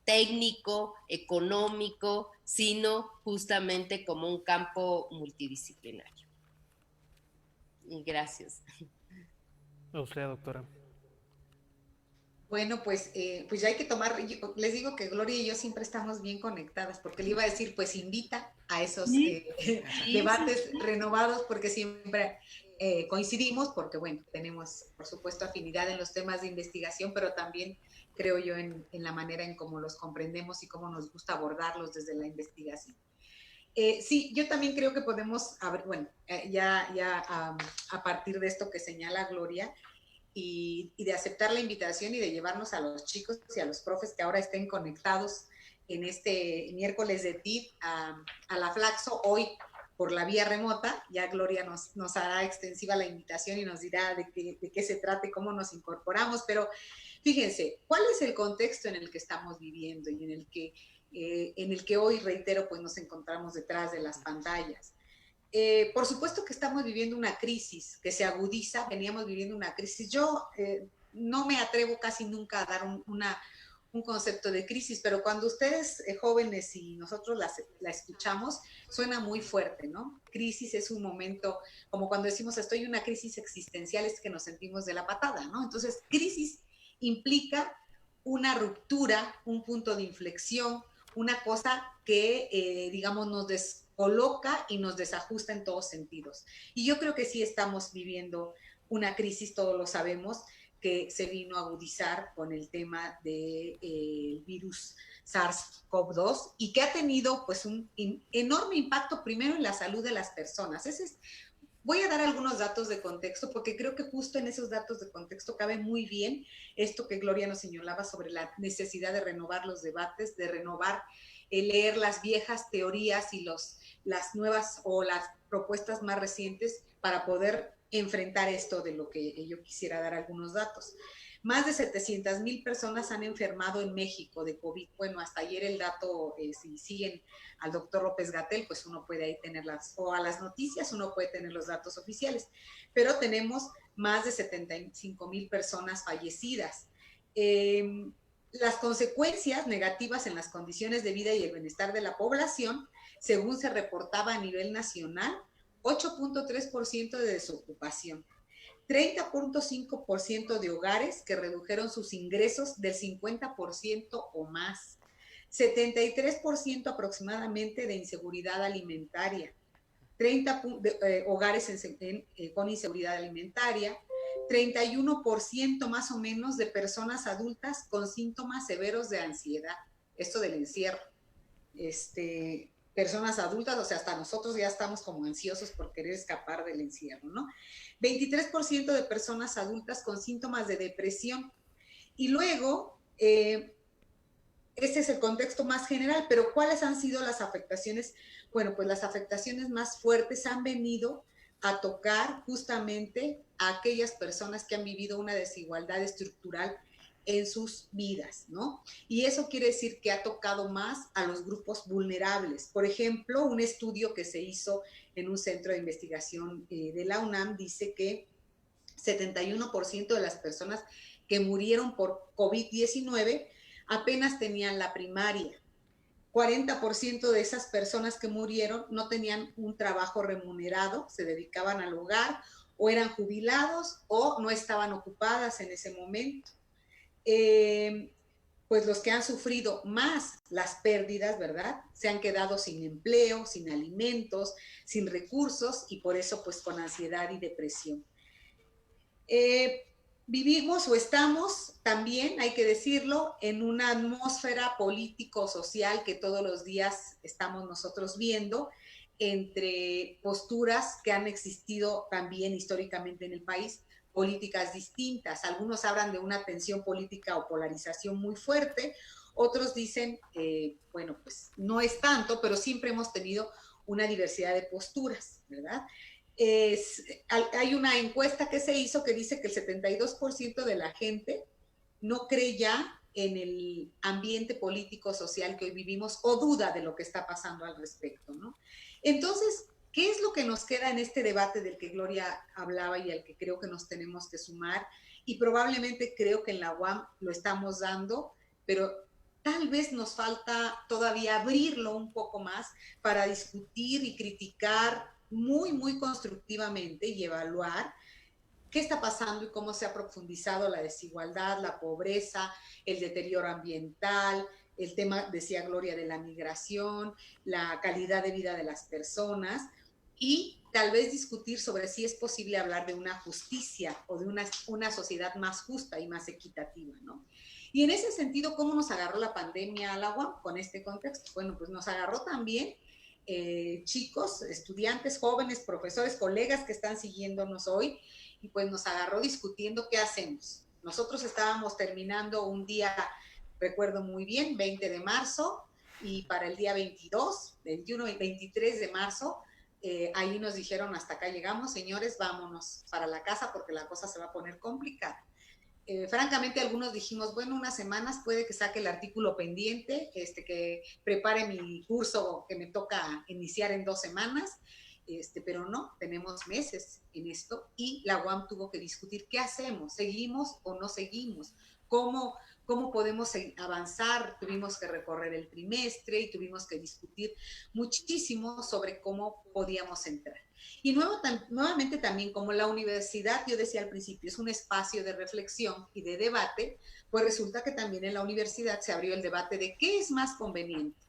técnico, económico, sino justamente como un campo multidisciplinario. Y gracias. A usted, doctora. Bueno, pues ya hay que tomar, les digo que Gloria y yo siempre estamos bien conectadas, porque le iba a decir, pues invita a esos debates renovados, porque siempre coincidimos, porque bueno, tenemos por supuesto afinidad en los temas de investigación, pero también creo yo en la manera en cómo los comprendemos y cómo nos gusta abordarlos desde la investigación. Sí, yo también creo que podemos, a partir de esto que señala Gloria, y de aceptar la invitación y de llevarnos a los chicos y a los profes que ahora estén conectados en este miércoles de TID a la Flaxo, hoy por la vía remota. Ya Gloria nos hará extensiva la invitación y nos dirá de qué se trata y cómo nos incorporamos, pero fíjense, ¿cuál es el contexto en el que estamos viviendo y en el que hoy, reitero, pues nos encontramos detrás de las pantallas? Por supuesto que estamos viviendo una crisis que se agudiza, veníamos viviendo una crisis. Yo no me atrevo casi nunca a dar un concepto de crisis, pero cuando ustedes jóvenes y nosotros la escuchamos, suena muy fuerte, ¿no? Crisis es un momento, como cuando decimos estoy en una crisis existencial, es que nos sentimos de la patada, ¿no? Entonces, crisis implica una ruptura, un punto de inflexión, una cosa que, digamos, nos descoloca y nos desajusta en todos sentidos. Y yo creo que sí estamos viviendo una crisis, todos lo sabemos, que se vino a agudizar con el tema del virus SARS-CoV-2 y que ha tenido pues un enorme impacto primero en la salud de las personas. Voy a dar algunos datos de contexto porque creo que justo en esos datos de contexto cabe muy bien esto que Gloria nos señalaba sobre la necesidad de renovar los debates, de renovar, leer las viejas teorías y las nuevas o las propuestas más recientes para poder enfrentar esto de lo que yo quisiera dar algunos datos. Más de 700,000 personas han enfermado en México de COVID. Bueno, hasta ayer el dato, si siguen al doctor López-Gatell, pues uno puede ahí tenerlas, o a las noticias uno puede tener los datos oficiales, pero tenemos más de 75,000 personas fallecidas. Las consecuencias negativas en las condiciones de vida y el bienestar de la población, según se reportaba a nivel nacional, 8.3% de desocupación, 30.5% de hogares que redujeron sus ingresos del 50% o más, 73% aproximadamente de inseguridad alimentaria, 30 hogares con inseguridad alimentaria, 31% más o menos de personas adultas con síntomas severos de ansiedad, esto del encierro. Personas adultas, o sea, hasta nosotros ya estamos como ansiosos por querer escapar del encierro, ¿no? 23% de personas adultas con síntomas de depresión. Y luego, este es el contexto más general, pero ¿cuáles han sido las afectaciones? Bueno, pues las afectaciones más fuertes han venido a tocar justamente a aquellas personas que han vivido una desigualdad estructural en sus vidas, ¿no? Y eso quiere decir que ha tocado más a los grupos vulnerables. Por ejemplo, un estudio que se hizo en un centro de investigación de la UNAM dice que 71% de las personas que murieron por COVID-19 apenas tenían la primaria. 40% de esas personas que murieron no tenían un trabajo remunerado, se dedicaban al hogar o eran jubilados o no estaban ocupadas en ese momento. Pues los que han sufrido más las pérdidas, ¿verdad? Se han quedado sin empleo, sin alimentos, sin recursos y por eso pues con ansiedad y depresión. Vivimos o estamos también, hay que decirlo, en una atmósfera político-social que todos los días estamos nosotros viendo entre posturas que han existido también históricamente en el país, políticas distintas. Algunos hablan de una tensión política o polarización muy fuerte, otros dicen, bueno, pues no es tanto, pero siempre hemos tenido una diversidad de posturas, ¿verdad? Hay una encuesta que se hizo que dice que el 72% de la gente no cree ya en el ambiente político social que hoy vivimos o duda de lo que está pasando al respecto, ¿no? Entonces, ¿qué es lo que nos queda en este debate del que Gloria hablaba y al que creo que nos tenemos que sumar? Y probablemente creo que en la UAM lo estamos dando, pero tal vez nos falta todavía abrirlo un poco más para discutir y criticar muy, muy constructivamente y evaluar qué está pasando y cómo se ha profundizado la desigualdad, la pobreza, el deterioro ambiental, el tema, decía Gloria, de la migración, la calidad de vida de las personas y tal vez discutir sobre si es posible hablar de una justicia o de una sociedad más justa y más equitativa, ¿no? Y en ese sentido, ¿cómo nos agarró la pandemia al agua con este contexto? Bueno, pues nos agarró también chicos, estudiantes, jóvenes, profesores, colegas que están siguiéndonos hoy y pues nos agarró discutiendo qué hacemos. Nosotros estábamos terminando un día, recuerdo muy bien, 20 de marzo y para el día 22, 21 y 23 de marzo, ahí nos dijeron hasta acá llegamos, señores, vámonos para la casa porque la cosa se va a poner complicada. Francamente algunos dijimos, bueno, unas semanas puede que saque el artículo pendiente, que prepare mi curso que me toca iniciar en 2 semanas, pero no, tenemos meses en esto y la UAM tuvo que discutir qué hacemos, seguimos o no seguimos, cómo podemos avanzar, tuvimos que recorrer el trimestre y tuvimos que discutir muchísimo sobre cómo podíamos entrar. Y nuevamente también como la universidad, yo decía al principio, es un espacio de reflexión y de debate, pues resulta que también en la universidad se abrió el debate de qué es más conveniente,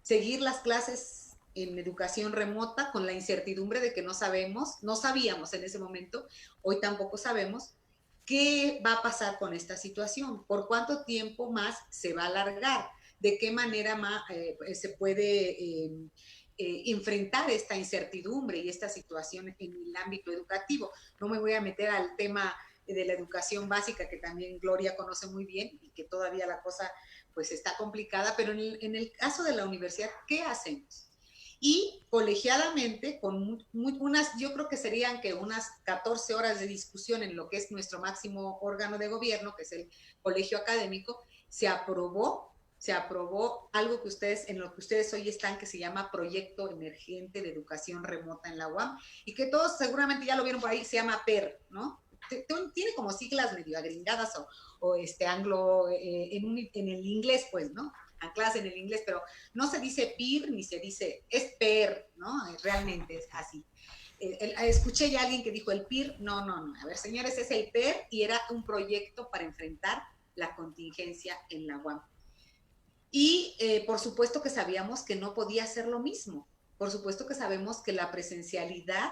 seguir las clases en educación remota con la incertidumbre de que no sabíamos en ese momento, hoy tampoco sabemos, qué va a pasar con esta situación, por cuánto tiempo más se va a alargar, de qué manera más se puede enfrentar esta incertidumbre y esta situación en el ámbito educativo. No me voy a meter al tema de la educación básica, que también Gloria conoce muy bien y que todavía la cosa pues está complicada, pero en el caso de la universidad, ¿qué hacemos? Y colegiadamente, con yo creo que serían que unas 14 horas de discusión en lo que es nuestro máximo órgano de gobierno, que es el colegio académico, se aprobó algo que en lo que ustedes hoy están, que se llama Proyecto Emergente de Educación Remota en la UAM, y que todos seguramente ya lo vieron por ahí, se llama PER, ¿no? Tiene como siglas medio agringadas o anglo, en el inglés, pues, ¿no? Ancladas en el inglés, pero no se dice PIR ni se dice, es PER, ¿no? Realmente es así. Escuché ya a alguien que dijo el PIR, no, a ver, señores, es el PER y era un proyecto para enfrentar la contingencia en la UAM. Y por supuesto que sabíamos que no podía ser lo mismo, por supuesto que sabemos que la presencialidad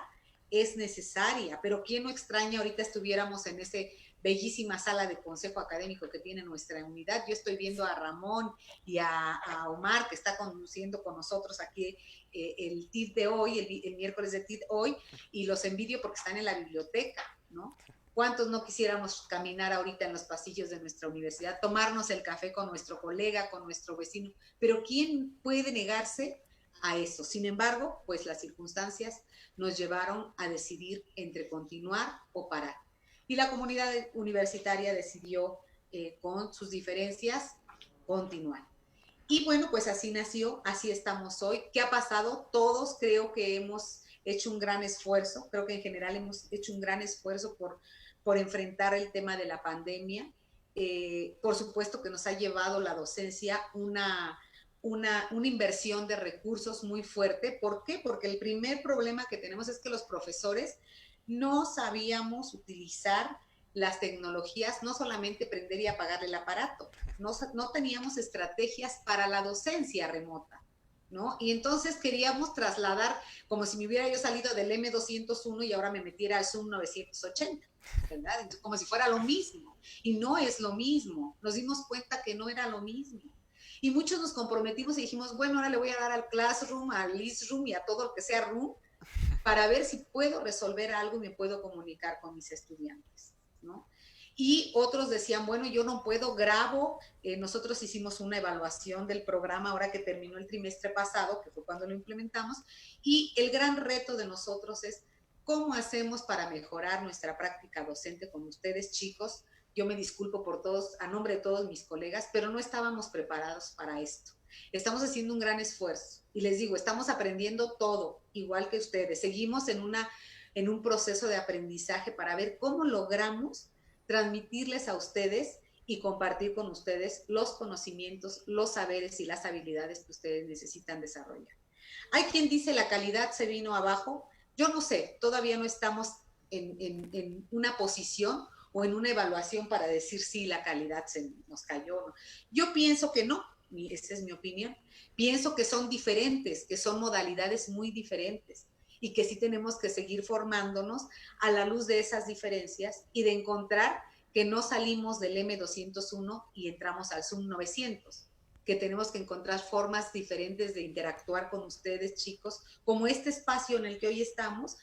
es necesaria, pero ¿quién no extraña ahorita estuviéramos en esa bellísima sala de consejo académico que tiene nuestra unidad? Yo estoy viendo a Ramón y a Omar, que está conduciendo con nosotros aquí el TID de hoy, el miércoles de TID hoy, y los envidio porque están en la biblioteca, ¿no? ¿Cuántos no quisiéramos caminar ahorita en los pasillos de nuestra universidad, tomarnos el café con nuestro colega, con nuestro vecino? Pero ¿quién puede negarse a eso. Sin embargo, pues las circunstancias nos llevaron a decidir entre continuar o parar. Y la comunidad universitaria decidió, con sus diferencias, continuar. Y bueno, pues así nació, así estamos hoy. ¿Qué ha pasado? Todos creo que hemos hecho un gran esfuerzo, creo que en general hemos hecho un gran esfuerzo por enfrentar el tema de la pandemia. Por supuesto que nos ha llevado la docencia una inversión de recursos muy fuerte. ¿Por qué? Porque el primer problema que tenemos es que los profesores no sabíamos utilizar las tecnologías, no solamente prender y apagar el aparato, no teníamos estrategias para la docencia remota, ¿no? Y entonces queríamos trasladar, como si me hubiera yo salido del M201 y ahora me metiera al Zoom 980, ¿verdad? Entonces, como si fuera lo mismo, y no es lo mismo, nos dimos cuenta que no era lo mismo. Y muchos nos comprometimos y dijimos, bueno, ahora le voy a dar al Classroom, al Listroom y a todo lo que sea Room, para ver si puedo resolver algo y me puedo comunicar con mis estudiantes, ¿no? Y otros decían, bueno, yo no puedo, grabo. Nosotros hicimos una evaluación del programa ahora que terminó el trimestre pasado, que fue cuando lo implementamos, y el gran reto de nosotros es cómo hacemos para mejorar nuestra práctica docente con ustedes, chicos. Yo me disculpo por todos, a nombre de todos mis colegas, pero no estábamos preparados para esto. Estamos haciendo un gran esfuerzo y les digo, estamos aprendiendo todo, igual que ustedes. Seguimos en un proceso de aprendizaje para ver cómo logramos transmitirles a ustedes y compartir con ustedes los conocimientos, los saberes y las habilidades que ustedes necesitan desarrollar. Hay quien dice la calidad se vino abajo. Yo no sé, todavía no estamos en una posición o en una evaluación para decir si la calidad se nos cayó o no. Yo pienso que no, esa es mi opinión. Pienso que son diferentes, que son modalidades muy diferentes y que sí tenemos que seguir formándonos a la luz de esas diferencias y de encontrar que no salimos del M201 y entramos al Zoom 900, que tenemos que encontrar formas diferentes de interactuar con ustedes, chicos, como este espacio en el que hoy estamos,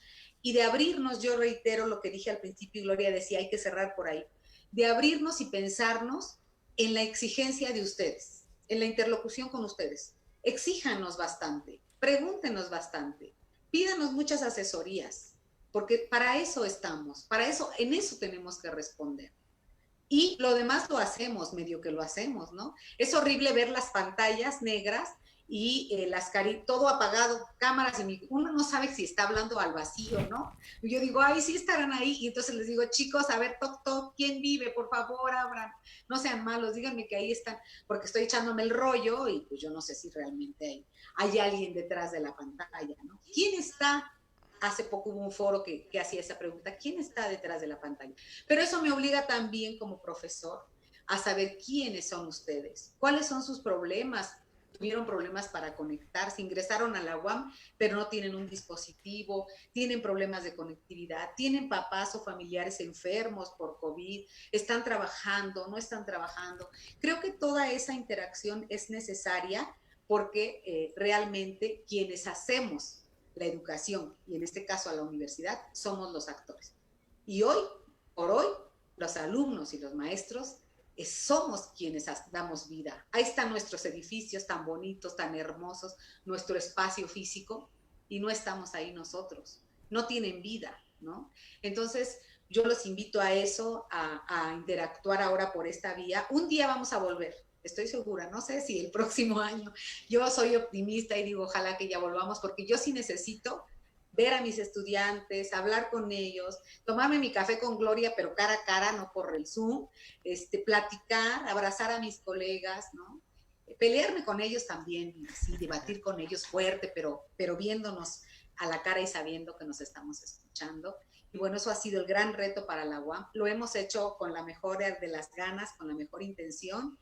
y de abrirnos. Yo reitero lo que dije al principio y Gloria decía, hay que cerrar por ahí, de abrirnos y pensarnos en la exigencia de ustedes, en la interlocución con ustedes. Exíjanos bastante, pregúntenos bastante, pídanos muchas asesorías, porque para eso estamos, para eso, en eso tenemos que responder. Y lo demás lo hacemos, medio que lo hacemos, ¿no? Es horrible ver las pantallas negras y todo apagado, cámaras y uno no sabe si está hablando al vacío, ¿no? Y yo digo, ay, sí estarán ahí, y entonces les digo, chicos, a ver, toc, toc, ¿quién vive? Por favor, abran, no sean malos, díganme que ahí están, porque estoy echándome el rollo y pues yo no sé si realmente hay alguien detrás de la pantalla, ¿no? ¿Quién está? Hace poco hubo un foro que hacía esa pregunta, ¿quién está detrás de la pantalla? Pero eso me obliga también como profesor a saber quiénes son ustedes, cuáles son sus problemas. Tuvieron problemas para conectarse, ingresaron a la UAM, pero no tienen un dispositivo, tienen problemas de conectividad, tienen papás o familiares enfermos por COVID, están trabajando, no están trabajando. Creo que toda esa interacción es necesaria porque realmente quienes hacemos la educación, y en este caso a la universidad, somos los actores. Y hoy, por hoy, los alumnos y los maestros somos quienes damos vida. Ahí están nuestros edificios tan bonitos, tan hermosos, nuestro espacio físico, y no estamos ahí nosotros. No tienen vida, ¿no? Entonces, yo los invito a eso, a interactuar ahora por esta vía. Un día vamos a volver, estoy segura, no sé si el próximo año. Yo soy optimista y digo, ojalá que ya volvamos, porque yo sí necesito ver a mis estudiantes, hablar con ellos, tomarme mi café con Gloria, pero cara a cara, no por el Zoom, platicar, abrazar a mis colegas, ¿no? Pelearme con ellos también, sí, debatir con ellos fuerte, pero viéndonos a la cara y sabiendo que nos estamos escuchando. Y bueno, eso ha sido el gran reto para la UAM. Lo hemos hecho con la mejor de las ganas, con la mejor intención.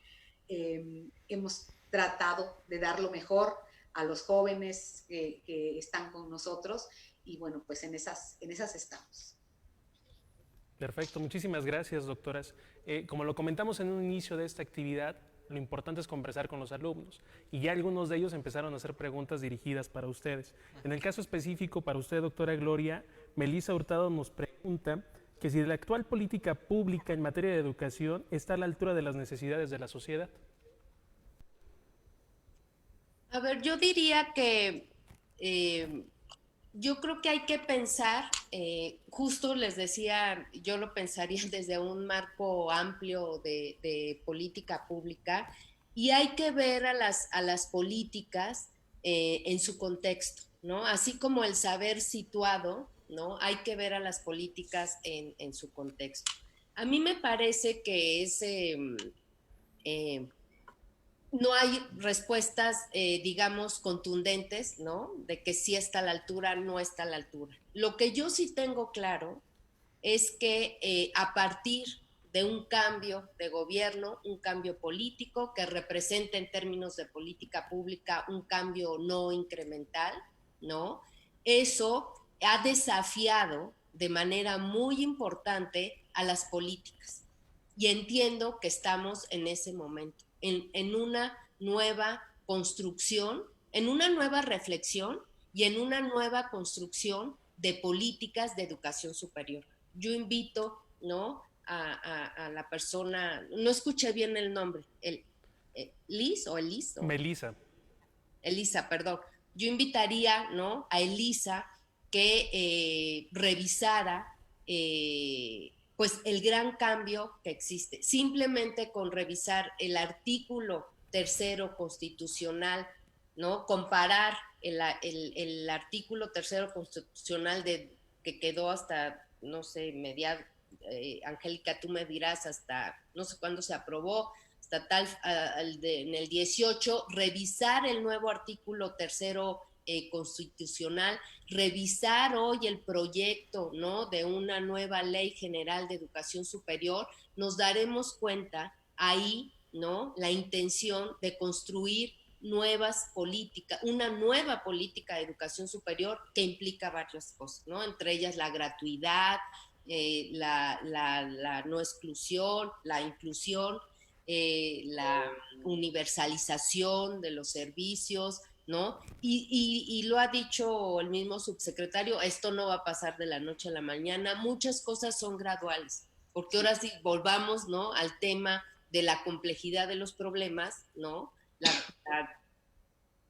Hemos tratado de dar lo mejor a los jóvenes que están con nosotros, y bueno, pues en esas estamos. Perfecto, muchísimas gracias, doctoras. Como lo comentamos en un inicio de esta actividad, lo importante es conversar con los alumnos, y ya algunos de ellos empezaron a hacer preguntas dirigidas para ustedes. En el caso específico para usted, doctora Gloria, Melissa Hurtado nos pregunta que si la actual política pública en materia de educación está a la altura de las necesidades de la sociedad. A ver, yo diría que eh, yo creo que hay que pensar, justo les decía, yo lo pensaría desde un marco amplio de política pública y hay que ver a las políticas en su contexto, ¿no? Así como el saber situado, ¿no? Hay que ver a las políticas en su contexto. A mí me parece que es eh, no hay respuestas, digamos, contundentes, ¿no? De que sí está a la altura, no está a la altura. Lo que yo sí tengo claro es que a partir de un cambio de gobierno, un cambio político que represente en términos de política pública un cambio no incremental, ¿no? Eso ha desafiado de manera muy importante a las políticas. Y entiendo que estamos en ese momento, en una nueva construcción, en una nueva reflexión y en una nueva construcción de políticas de educación superior. Yo invito, ¿no? A la persona, no escuché bien el nombre, Liz o Elis o Melissa. Elisa, perdón. Yo invitaría, ¿no? A Elisa que revisara pues el gran cambio que existe. Simplemente con revisar el artículo tercero constitucional, ¿no? Comparar el artículo tercero constitucional que quedó hasta, no sé, Angélica, tú me dirás, hasta no sé cuándo se aprobó, estatal en el 18, revisar el nuevo artículo tercero constitucional, revisar hoy el proyecto, ¿no? De una nueva ley general de educación superior, nos daremos cuenta ahí, ¿no? La intención de construir nuevas políticas, una nueva política de educación superior que implica varias cosas, ¿no? Entre ellas la gratuidad, la no exclusión, la inclusión, la universalización de los servicios, ¿no? Y lo ha dicho el mismo subsecretario, esto no va a pasar de la noche a la mañana, muchas cosas son graduales, porque ahora sí volvamos, ¿no? Al tema de la complejidad de los problemas, ¿no? La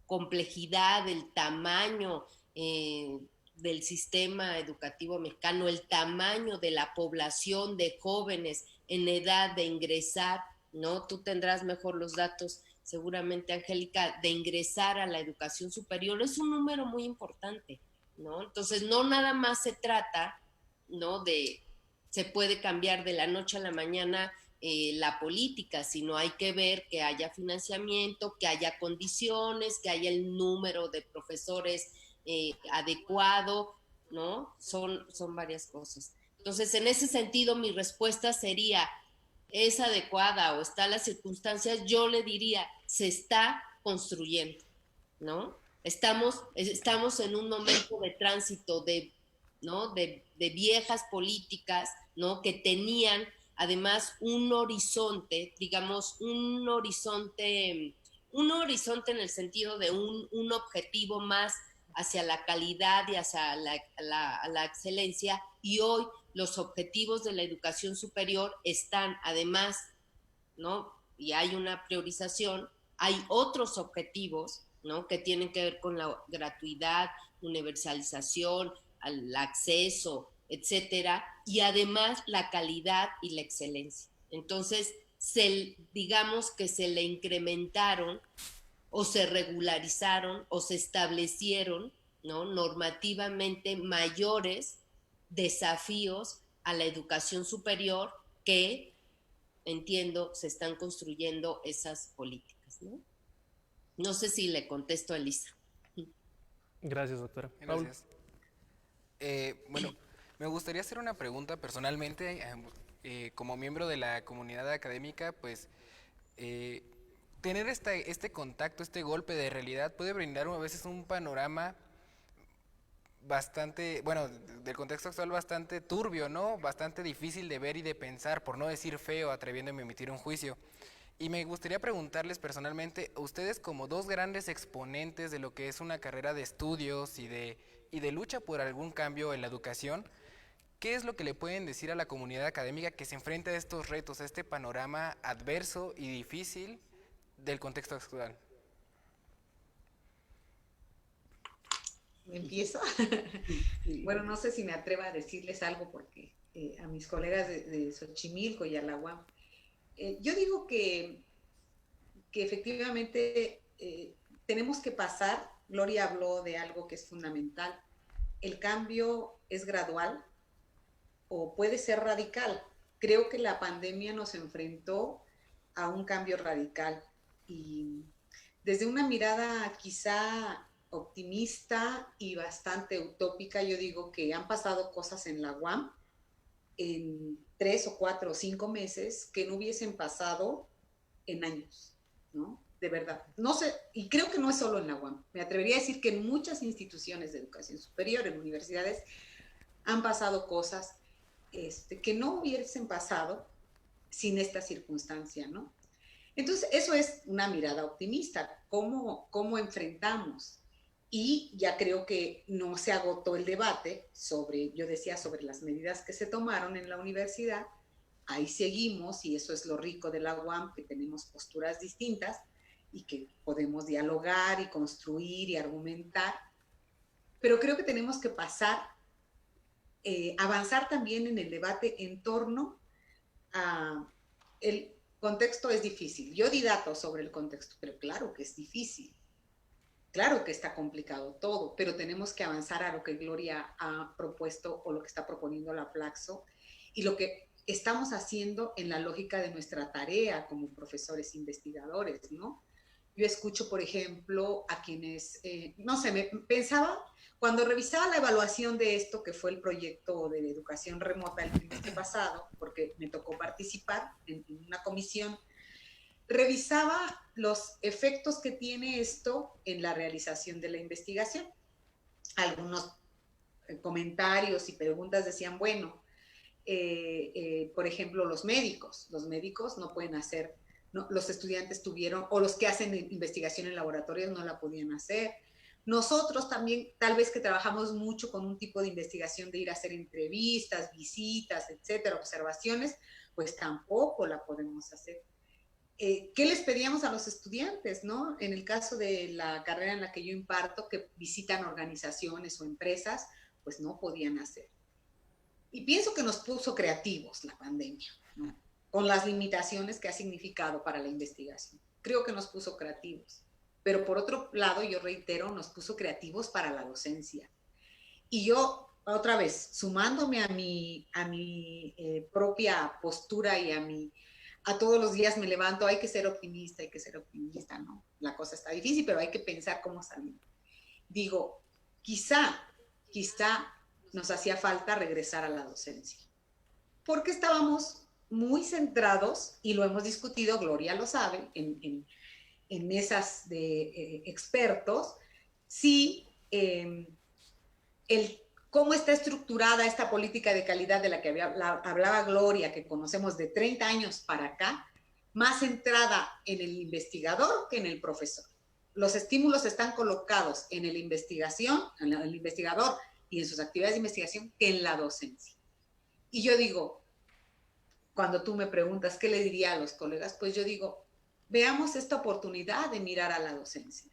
complejidad, el tamaño del sistema educativo mexicano, el tamaño de la población de jóvenes en edad de ingresar, ¿no? Tú tendrás mejor los datos, seguramente, Angélica, de ingresar a la educación superior. Es un número muy importante, ¿no? Entonces, no nada más se trata, ¿no? Se puede cambiar de la noche a la mañana la política, sino hay que ver que haya financiamiento, que haya condiciones, que haya el número de profesores adecuado, ¿no? Son varias cosas. Entonces, en ese sentido, mi respuesta sería, ¿es adecuada o está las circunstancias? Yo le diría, se está construyendo, ¿no? Estamos en un momento de tránsito ¿no? De viejas políticas, ¿no? Que tenían además un horizonte, digamos, un horizonte en el sentido de un objetivo más hacia la calidad y hacia la excelencia, y hoy los objetivos de la educación superior están además, ¿no? Y hay una priorización, hay otros objetivos, ¿no? Que tienen que ver con la gratuidad, universalización, al acceso, etcétera, y además la calidad y la excelencia. Entonces, digamos que se le incrementaron o se regularizaron o se establecieron, ¿no? Normativamente mayores desafíos a la educación superior que, entiendo, se están construyendo esas políticas, ¿no? No sé si le contesto a Elisa. Gracias, doctora. Gracias. Bueno, me gustaría hacer una pregunta personalmente, como miembro de la comunidad académica, pues tener este contacto, este golpe de realidad puede brindar a veces un panorama bastante, bueno, del contexto actual bastante turbio, ¿no? Bastante difícil de ver y de pensar, por no decir feo, atreviéndome a emitir un juicio. Y me gustaría preguntarles personalmente, ustedes como dos grandes exponentes de lo que es una carrera de estudios y de lucha por algún cambio en la educación, ¿qué es lo que le pueden decir a la comunidad académica que se enfrenta a estos retos, a este panorama adverso y difícil del contexto actual? ¿Empiezo? Sí. Bueno, no sé si me atreva a decirles algo porque a mis colegas de Xochimilco y a la UAM, yo digo que efectivamente tenemos que pasar, Gloria habló de algo que es fundamental, el cambio es gradual o puede ser radical. Creo que la pandemia nos enfrentó a un cambio radical y desde una mirada quizá optimista y bastante utópica, yo digo que han pasado cosas en la UAM en 3 o 4 o 5 meses que no hubiesen pasado en años, ¿no? De verdad. No sé, y creo que no es solo en la UAM. Me atrevería a decir que en muchas instituciones de educación superior, en universidades, han pasado cosas que no hubiesen pasado sin esta circunstancia, ¿no? Entonces, eso es una mirada optimista, cómo enfrentamos. Y ya creo que no se agotó el debate sobre, yo decía, sobre las medidas que se tomaron en la universidad. Ahí seguimos y eso es lo rico de la UAM, que tenemos posturas distintas y que podemos dialogar y construir y argumentar. Pero creo que tenemos que avanzar también en el debate en torno a el contexto es difícil. Yo di datos sobre el contexto, pero claro que es difícil. Claro que está complicado todo, pero tenemos que avanzar a lo que Gloria ha propuesto o lo que está proponiendo la Flaxo y lo que estamos haciendo en la lógica de nuestra tarea como profesores investigadores, ¿no? Yo escucho, por ejemplo, a quienes, no sé, pensaba, cuando revisaba la evaluación de esto, que fue el proyecto de educación remota el trimestre pasado, porque me tocó participar en una comisión, revisaba los efectos que tiene esto en la realización de la investigación. Algunos comentarios y preguntas decían, bueno, por ejemplo, los médicos no pueden hacer, no, los estudiantes tuvieron, o los que hacen investigación en laboratorios no la podían hacer. Nosotros también, tal vez que trabajamos mucho con un tipo de investigación de ir a hacer entrevistas, visitas, etcétera, observaciones, pues tampoco la podemos hacer. ¿Qué les pedíamos a los estudiantes, no? En el caso de la carrera en la que yo imparto, que visitan organizaciones o empresas, pues no podían hacer. Y pienso que nos puso creativos la pandemia, ¿no? Con las limitaciones que ha significado para la investigación. Creo que nos puso creativos. Pero por otro lado, yo reitero, nos puso creativos para la docencia. Y yo, otra vez, sumándome a mi propia postura y a todos los días me levanto, hay que ser optimista, ¿no? La cosa está difícil, pero hay que pensar cómo salir. Digo, quizá nos hacía falta regresar a la docencia, porque estábamos muy centrados, y lo hemos discutido, Gloria lo sabe, en mesas de expertos, si cómo está estructurada esta política de calidad de la que hablaba Gloria, que conocemos de 30 años para acá, más centrada en el investigador que en el profesor. Los estímulos están colocados en el investigador y en sus actividades de investigación que en la docencia. Y yo digo, cuando tú me preguntas qué le diría a los colegas, pues yo digo, veamos esta oportunidad de mirar a la docencia,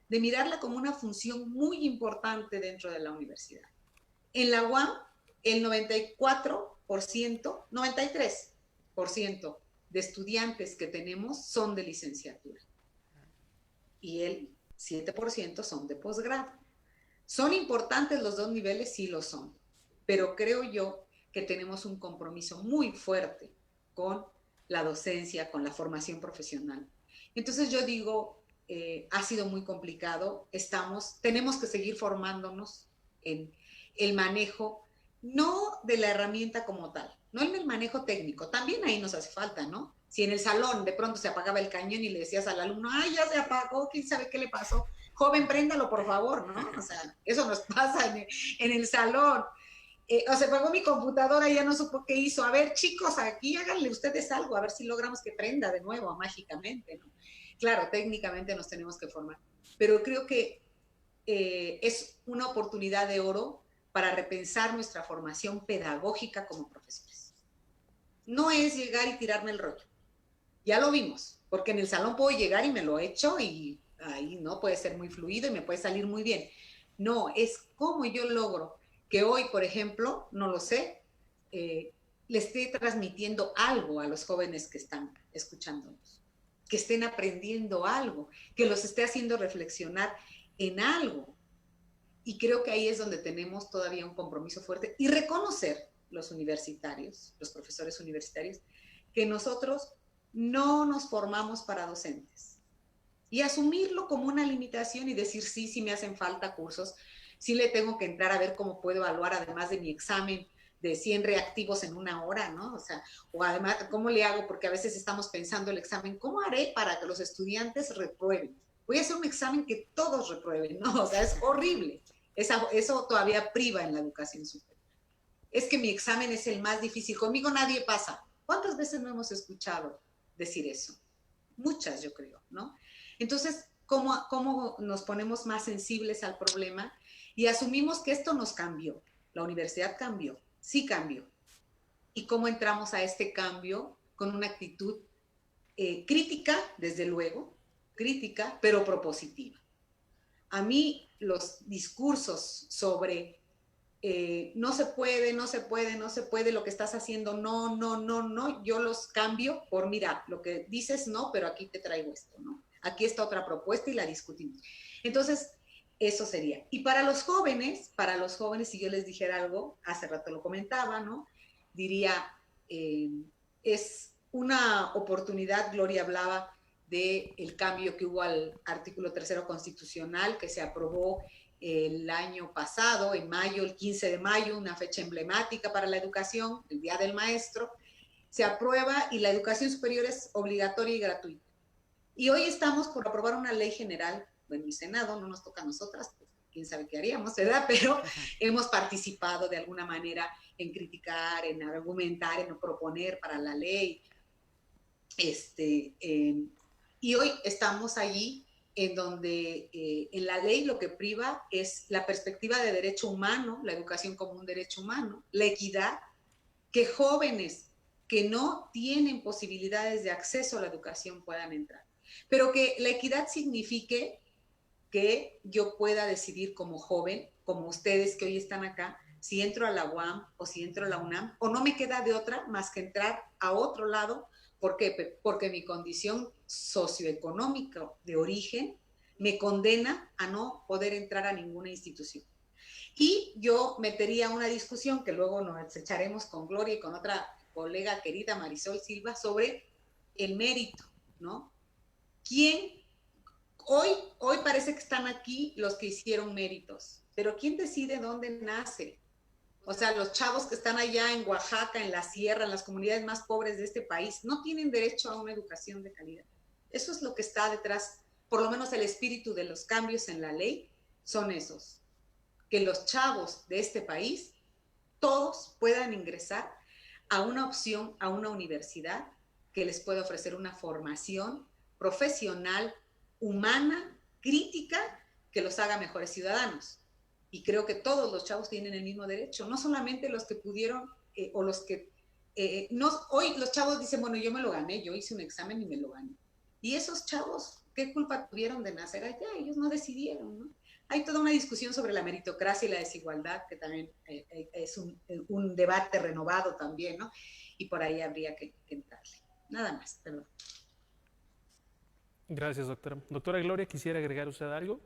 de mirarla como una función muy importante dentro de la universidad. En la UAM, el 93% de estudiantes que tenemos son de licenciatura y el 7% son de posgrado. ¿Son importantes los dos niveles? Sí lo son, pero creo yo que tenemos un compromiso muy fuerte con la docencia, con la formación profesional. Entonces yo digo, ha sido muy complicado, tenemos que seguir formándonos en el manejo, no de la herramienta como tal, no en el manejo técnico, también ahí nos hace falta, ¿no? Si en el salón de pronto se apagaba el cañón y le decías al alumno, ay, ya se apagó, quién sabe qué le pasó, joven, préndalo por favor, ¿no? O sea, eso nos pasa en el salón. O se apagó mi computadora y ya no supo qué hizo. A ver, chicos, aquí háganle ustedes algo, a ver si logramos que prenda de nuevo mágicamente, ¿no? Claro, técnicamente nos tenemos que formar, pero creo que es una oportunidad de oro para repensar nuestra formación pedagógica como profesores. No es llegar y tirarme el rollo. Ya lo vimos, porque en el salón puedo llegar y me lo echo y ahí no puede ser muy fluido y me puede salir muy bien. No, es cómo yo logro que hoy, por ejemplo, no lo sé, le esté transmitiendo algo a los jóvenes que están escuchándonos, que estén aprendiendo algo, que los esté haciendo reflexionar en algo. Y creo que ahí es donde tenemos todavía un compromiso fuerte y reconocer los universitarios, los profesores universitarios, que nosotros no nos formamos para docentes y asumirlo como una limitación y decir, sí, sí me hacen falta cursos, sí le tengo que entrar a ver cómo puedo evaluar además de mi examen de 100 reactivos en una hora, ¿no? O sea, o además, ¿cómo le hago? Porque a veces estamos pensando el examen, ¿cómo haré para que los estudiantes reprueben? Voy a hacer un examen que todos reprueben, ¿no? O sea, es horrible. Eso todavía priva en la educación superior. Es que mi examen es el más difícil, conmigo nadie pasa. ¿Cuántas veces no hemos escuchado decir eso? Muchas, yo creo, ¿no? Entonces, ¿cómo nos ponemos más sensibles al problema y asumimos que esto nos cambió? La universidad cambió, sí cambió. ¿Y cómo entramos a este cambio con una actitud crítica, desde luego, crítica, pero propositiva? A mí los discursos sobre no se puede, no se puede, no se puede, lo que estás haciendo, no, no, no, no, yo los cambio por, mira, lo que dices no, pero aquí te traigo esto, ¿no? Aquí está otra propuesta y la discutimos. Entonces, eso sería. Y para los jóvenes, si yo les dijera algo, hace rato lo comentaba, ¿no? Diría, es una oportunidad, Gloria hablaba del cambio que hubo al artículo 3 constitucional que se aprobó el año pasado, en mayo, el 15 de mayo, una fecha emblemática para la educación, el Día del Maestro, se aprueba y la educación superior es obligatoria y gratuita. Y hoy estamos por aprobar una ley general, bueno, el Senado, no nos toca a nosotras, pues, quién sabe qué haríamos, ¿verdad? Pero hemos participado de alguna manera en criticar, en argumentar, en proponer para la ley. Y hoy estamos allí en donde en la ley lo que priva es la perspectiva de derecho humano, la educación como un derecho humano, la equidad, que jóvenes que no tienen posibilidades de acceso a la educación puedan entrar. Pero que la equidad signifique que yo pueda decidir como joven, como ustedes que hoy están acá, si entro a la UAM o si entro a la UNAM, o no me queda de otra más que entrar a otro lado. ¿Por qué? Porque mi condición socioeconómica de origen me condena a no poder entrar a ninguna institución. Y yo metería una discusión que luego nos echaremos con Gloria y con otra colega querida, Marisol Silva, sobre el mérito, ¿no? ¿Quién? Hoy parece que están aquí los que hicieron méritos, pero ¿quién decide dónde nace? O sea, los chavos que están allá en Oaxaca, en la sierra, en las comunidades más pobres de este país, no tienen derecho a una educación de calidad. Eso es lo que está detrás, por lo menos el espíritu de los cambios en la ley, son esos. Que los chavos de este país, todos puedan ingresar a una opción, a una universidad que les pueda ofrecer una formación profesional, humana, crítica, que los haga mejores ciudadanos. Y creo que todos los chavos tienen el mismo derecho, no solamente los que pudieron o los que... no, hoy los chavos dicen, bueno, yo me lo gané, yo hice un examen y me lo gané. Y esos chavos, ¿qué culpa tuvieron de nacer allá? Ellos no decidieron, ¿no? Hay toda una discusión sobre la meritocracia y la desigualdad, que también es un debate renovado también, ¿no? Y por ahí habría que entrarle. Nada más, perdón. Gracias, doctora. Doctora Gloria, ¿quisiera agregar usted algo?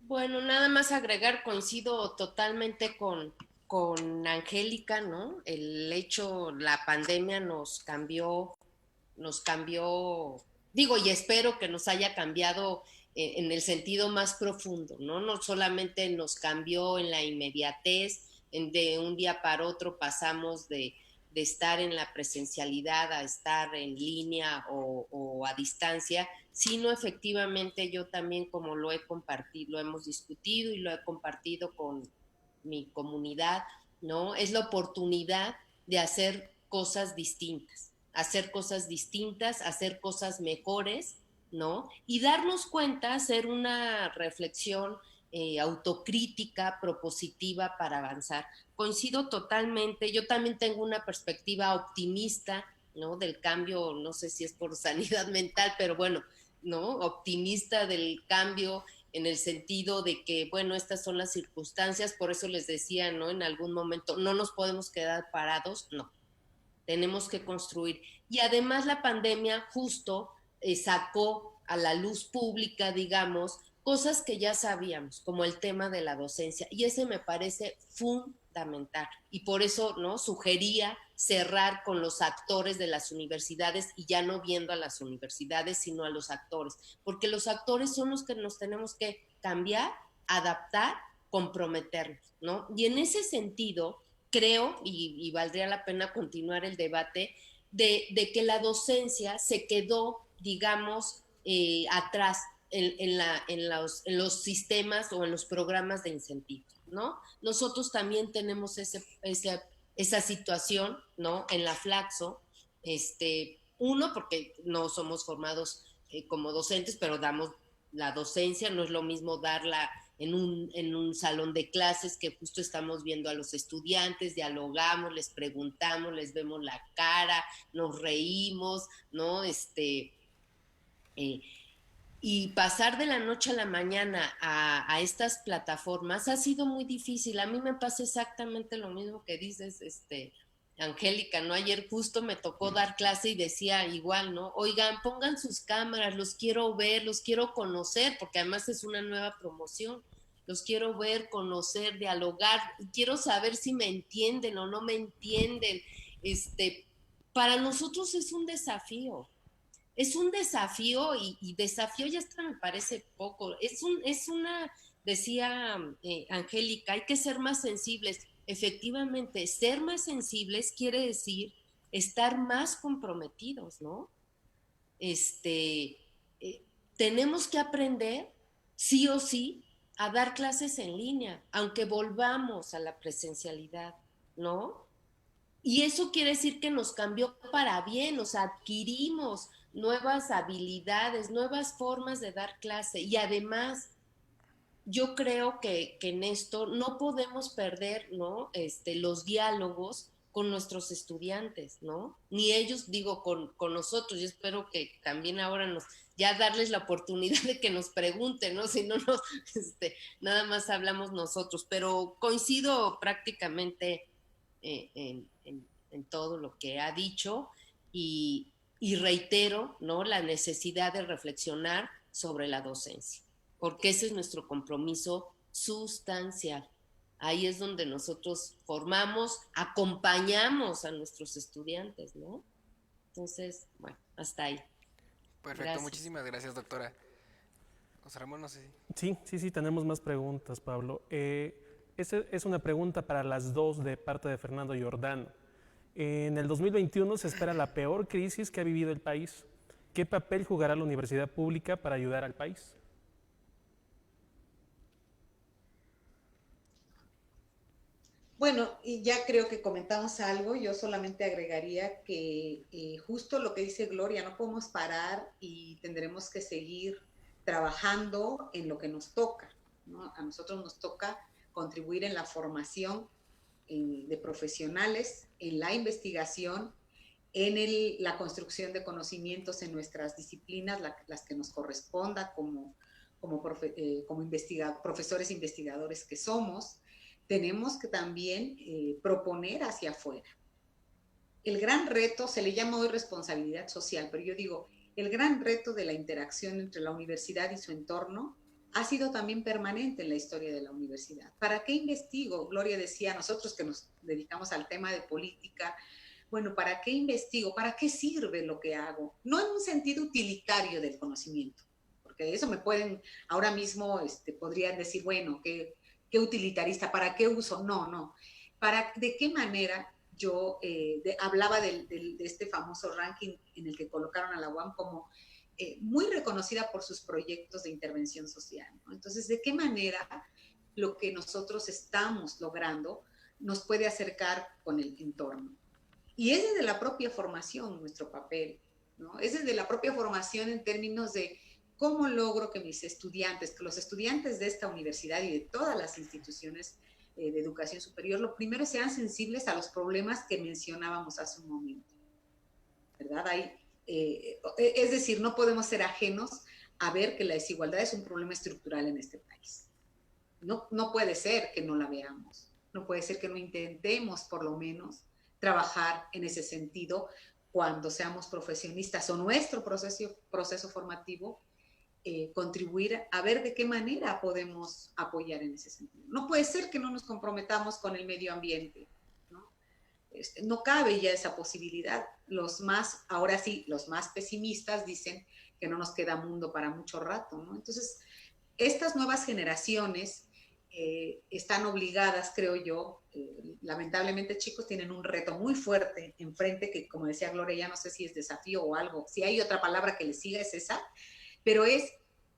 Bueno, nada más agregar, coincido totalmente con Angélica, ¿no? El hecho, la pandemia nos cambió, digo, y espero que nos haya cambiado en el sentido más profundo, ¿no? No solamente nos cambió en la inmediatez, de un día para otro pasamos de estar en la presencialidad a estar en línea o a distancia, sino efectivamente yo también, como lo he compartido, lo hemos discutido y lo he compartido con mi comunidad, ¿no? Es la oportunidad de hacer cosas distintas, hacer cosas mejores, ¿no? Y darnos cuenta, hacer una reflexión autocrítica, propositiva para avanzar. Coincido totalmente, yo también tengo una perspectiva optimista, ¿no? Del cambio, no sé si es por sanidad mental, pero bueno, ¿no? Optimista del cambio en el sentido de que, bueno, estas son las circunstancias, por eso les decía, ¿no? En algún momento, no nos podemos quedar parados, no, tenemos que construir. Y además la pandemia justo sacó a la luz pública, digamos, cosas que ya sabíamos, como el tema de la docencia, y ese me parece fundamental. Y por eso, ¿no? Sugería cerrar con los actores de las universidades y ya no viendo a las universidades, sino a los actores, porque los actores son los que nos tenemos que cambiar, adaptar, comprometernos, ¿no? Y en ese sentido, creo, y valdría la pena continuar el debate, de que la docencia se quedó, digamos, atrás en los sistemas o en los programas de incentivos, ¿no? Nosotros también tenemos esa situación, ¿no? En la Flaxo, uno, porque no somos formados como docentes, pero damos la docencia, no es lo mismo darla en un salón de clases que justo estamos viendo a los estudiantes, dialogamos, les preguntamos, les vemos la cara, nos reímos, ¿no? Y pasar de la noche a la mañana a estas plataformas ha sido muy difícil. A mí me pasa exactamente lo mismo que dices, Angélica, ¿no? Ayer justo me tocó dar clase y decía igual, ¿no? Oigan, pongan sus cámaras, los quiero ver, los quiero conocer, porque además es una nueva promoción. Los quiero ver, conocer, dialogar, quiero saber si me entienden o no me entienden. Para nosotros es un desafío. Es un desafío y desafío ya hasta me parece poco. Decía Angélica, hay que ser más sensibles. Efectivamente, ser más sensibles quiere decir estar más comprometidos, ¿no? Tenemos que aprender, sí o sí, a dar clases en línea, aunque volvamos a la presencialidad, ¿no? Y eso quiere decir que nos cambió para bien, o sea, adquirimos nuevas habilidades, nuevas formas de dar clase. Y además, yo creo que en esto no podemos perder, ¿no? Los diálogos con nuestros estudiantes, ¿no? Ni ellos, digo, con nosotros. Yo espero que también ahora ya darles la oportunidad de que nos pregunten, ¿no? Si no nada más hablamos nosotros. Pero coincido prácticamente en todo lo que ha dicho y reitero, ¿no? La necesidad de reflexionar sobre la docencia, porque ese es nuestro compromiso sustancial. Ahí es donde nosotros formamos, acompañamos a nuestros estudiantes, ¿no? Entonces, bueno, hasta ahí. Perfecto, Gracias. Muchísimas gracias, doctora. José Ramón, no sé Sí, tenemos más preguntas, Pablo. Esta es una pregunta para las dos de parte de Fernando Giordano. En el 2021 se espera la peor crisis que ha vivido el país. ¿Qué papel jugará la universidad pública para ayudar al país? Bueno, y ya creo que comentamos algo, yo solamente agregaría que justo lo que dice Gloria, no podemos parar y tendremos que seguir trabajando en lo que nos toca, ¿no? A nosotros nos toca contribuir en la formación de profesionales, en la investigación, en la construcción de conocimientos en nuestras disciplinas, las que nos corresponda como profesores investigadores que somos. Tenemos que también proponer hacia afuera. El gran reto, se le llama hoy responsabilidad social, pero yo digo, el gran reto de la interacción entre la universidad y su entorno ha sido también permanente en la historia de la universidad. ¿Para qué investigo? Gloria decía, nosotros que nos dedicamos al tema de política, bueno, ¿para qué investigo? ¿Para qué sirve lo que hago? No en un sentido utilitario del conocimiento, porque eso me pueden, ahora mismo podrían decir, bueno, ¿qué utilitarista? ¿Para qué uso? No. ¿De qué manera yo hablaba de este famoso ranking en el que colocaron a la UAM como muy reconocida por sus proyectos de intervención social, ¿no? Entonces, ¿de qué manera lo que nosotros estamos logrando nos puede acercar con el entorno? Y es desde la propia formación nuestro papel, ¿no? Es desde la propia formación en términos de cómo logro que mis estudiantes, que los estudiantes de esta universidad y de todas las instituciones de educación superior, lo primero sean sensibles a los problemas que mencionábamos hace un momento, ¿verdad? Es decir, no podemos ser ajenos a ver que la desigualdad es un problema estructural en este país. No puede ser que no la veamos, no puede ser que no intentemos por lo menos trabajar en ese sentido cuando seamos profesionistas o nuestro proceso formativo, contribuir a ver de qué manera podemos apoyar en ese sentido. No puede ser que no nos comprometamos con el medio ambiente, ¿no? No cabe ya esa posibilidad. Ahora sí, los más pesimistas dicen que no nos queda mundo para mucho rato, ¿no? Entonces, estas nuevas generaciones están obligadas, creo yo, lamentablemente chicos tienen un reto muy fuerte enfrente, que como decía Gloria, ya no sé si es desafío o algo, si hay otra palabra que les siga es esa, pero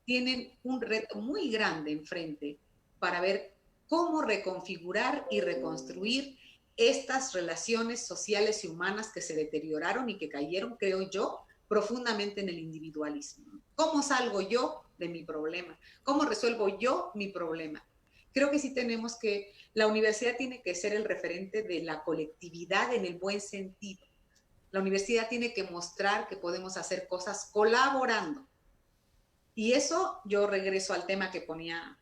tienen un reto muy grande enfrente para ver cómo reconfigurar y reconstruir estas relaciones sociales y humanas que se deterioraron y que cayeron, creo yo, profundamente en el individualismo. ¿Cómo salgo yo de mi problema? ¿Cómo resuelvo yo mi problema? Creo que sí la universidad tiene que ser el referente de la colectividad en el buen sentido. La universidad tiene que mostrar que podemos hacer cosas colaborando. Y eso yo regreso al tema que ponía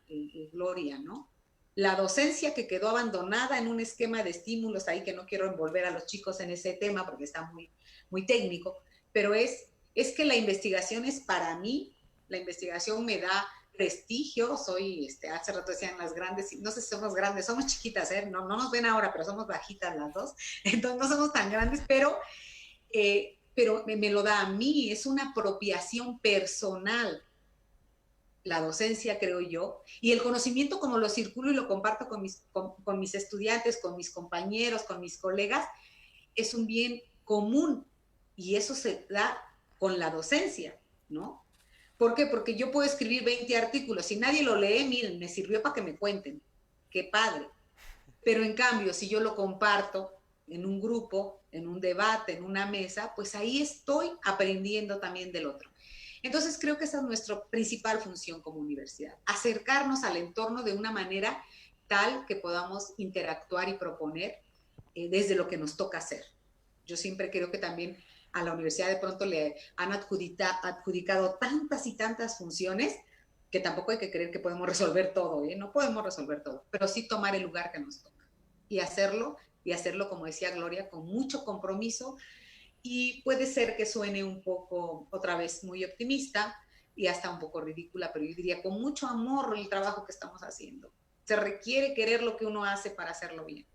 Gloria, ¿no? La docencia que quedó abandonada en un esquema de estímulos ahí, que no quiero envolver a los chicos en ese tema porque está muy, muy técnico, pero es que la investigación es para mí, la investigación me da prestigio, hace rato decían las grandes, no sé si somos grandes, somos chiquitas, no nos ven ahora, pero somos bajitas las dos, entonces no somos tan grandes, pero me lo da a mí, es una apropiación personal la docencia, creo yo, y el conocimiento como lo circulo y lo comparto con mis estudiantes, con mis compañeros, con mis colegas, es un bien común y eso se da con la docencia, ¿no? ¿Por qué? Porque yo puedo escribir 20 artículos, si nadie lo lee, miren, me sirvió para que me cuenten, qué padre. Pero en cambio, si yo lo comparto en un grupo, en un debate, en una mesa, pues ahí estoy aprendiendo también del otro. Entonces creo que esa es nuestra principal función como universidad, acercarnos al entorno de una manera tal que podamos interactuar y proponer desde lo que nos toca hacer. Yo siempre creo que también a la universidad de pronto le han adjudicado tantas y tantas funciones que tampoco hay que creer que podemos resolver todo, no podemos resolver todo, pero sí tomar el lugar que nos toca y hacerlo, como decía Gloria, con mucho compromiso. Y puede ser que suene un poco, otra vez, muy optimista y hasta un poco ridícula, pero yo diría con mucho amor el trabajo que estamos haciendo. Se requiere querer lo que uno hace para hacerlo bien.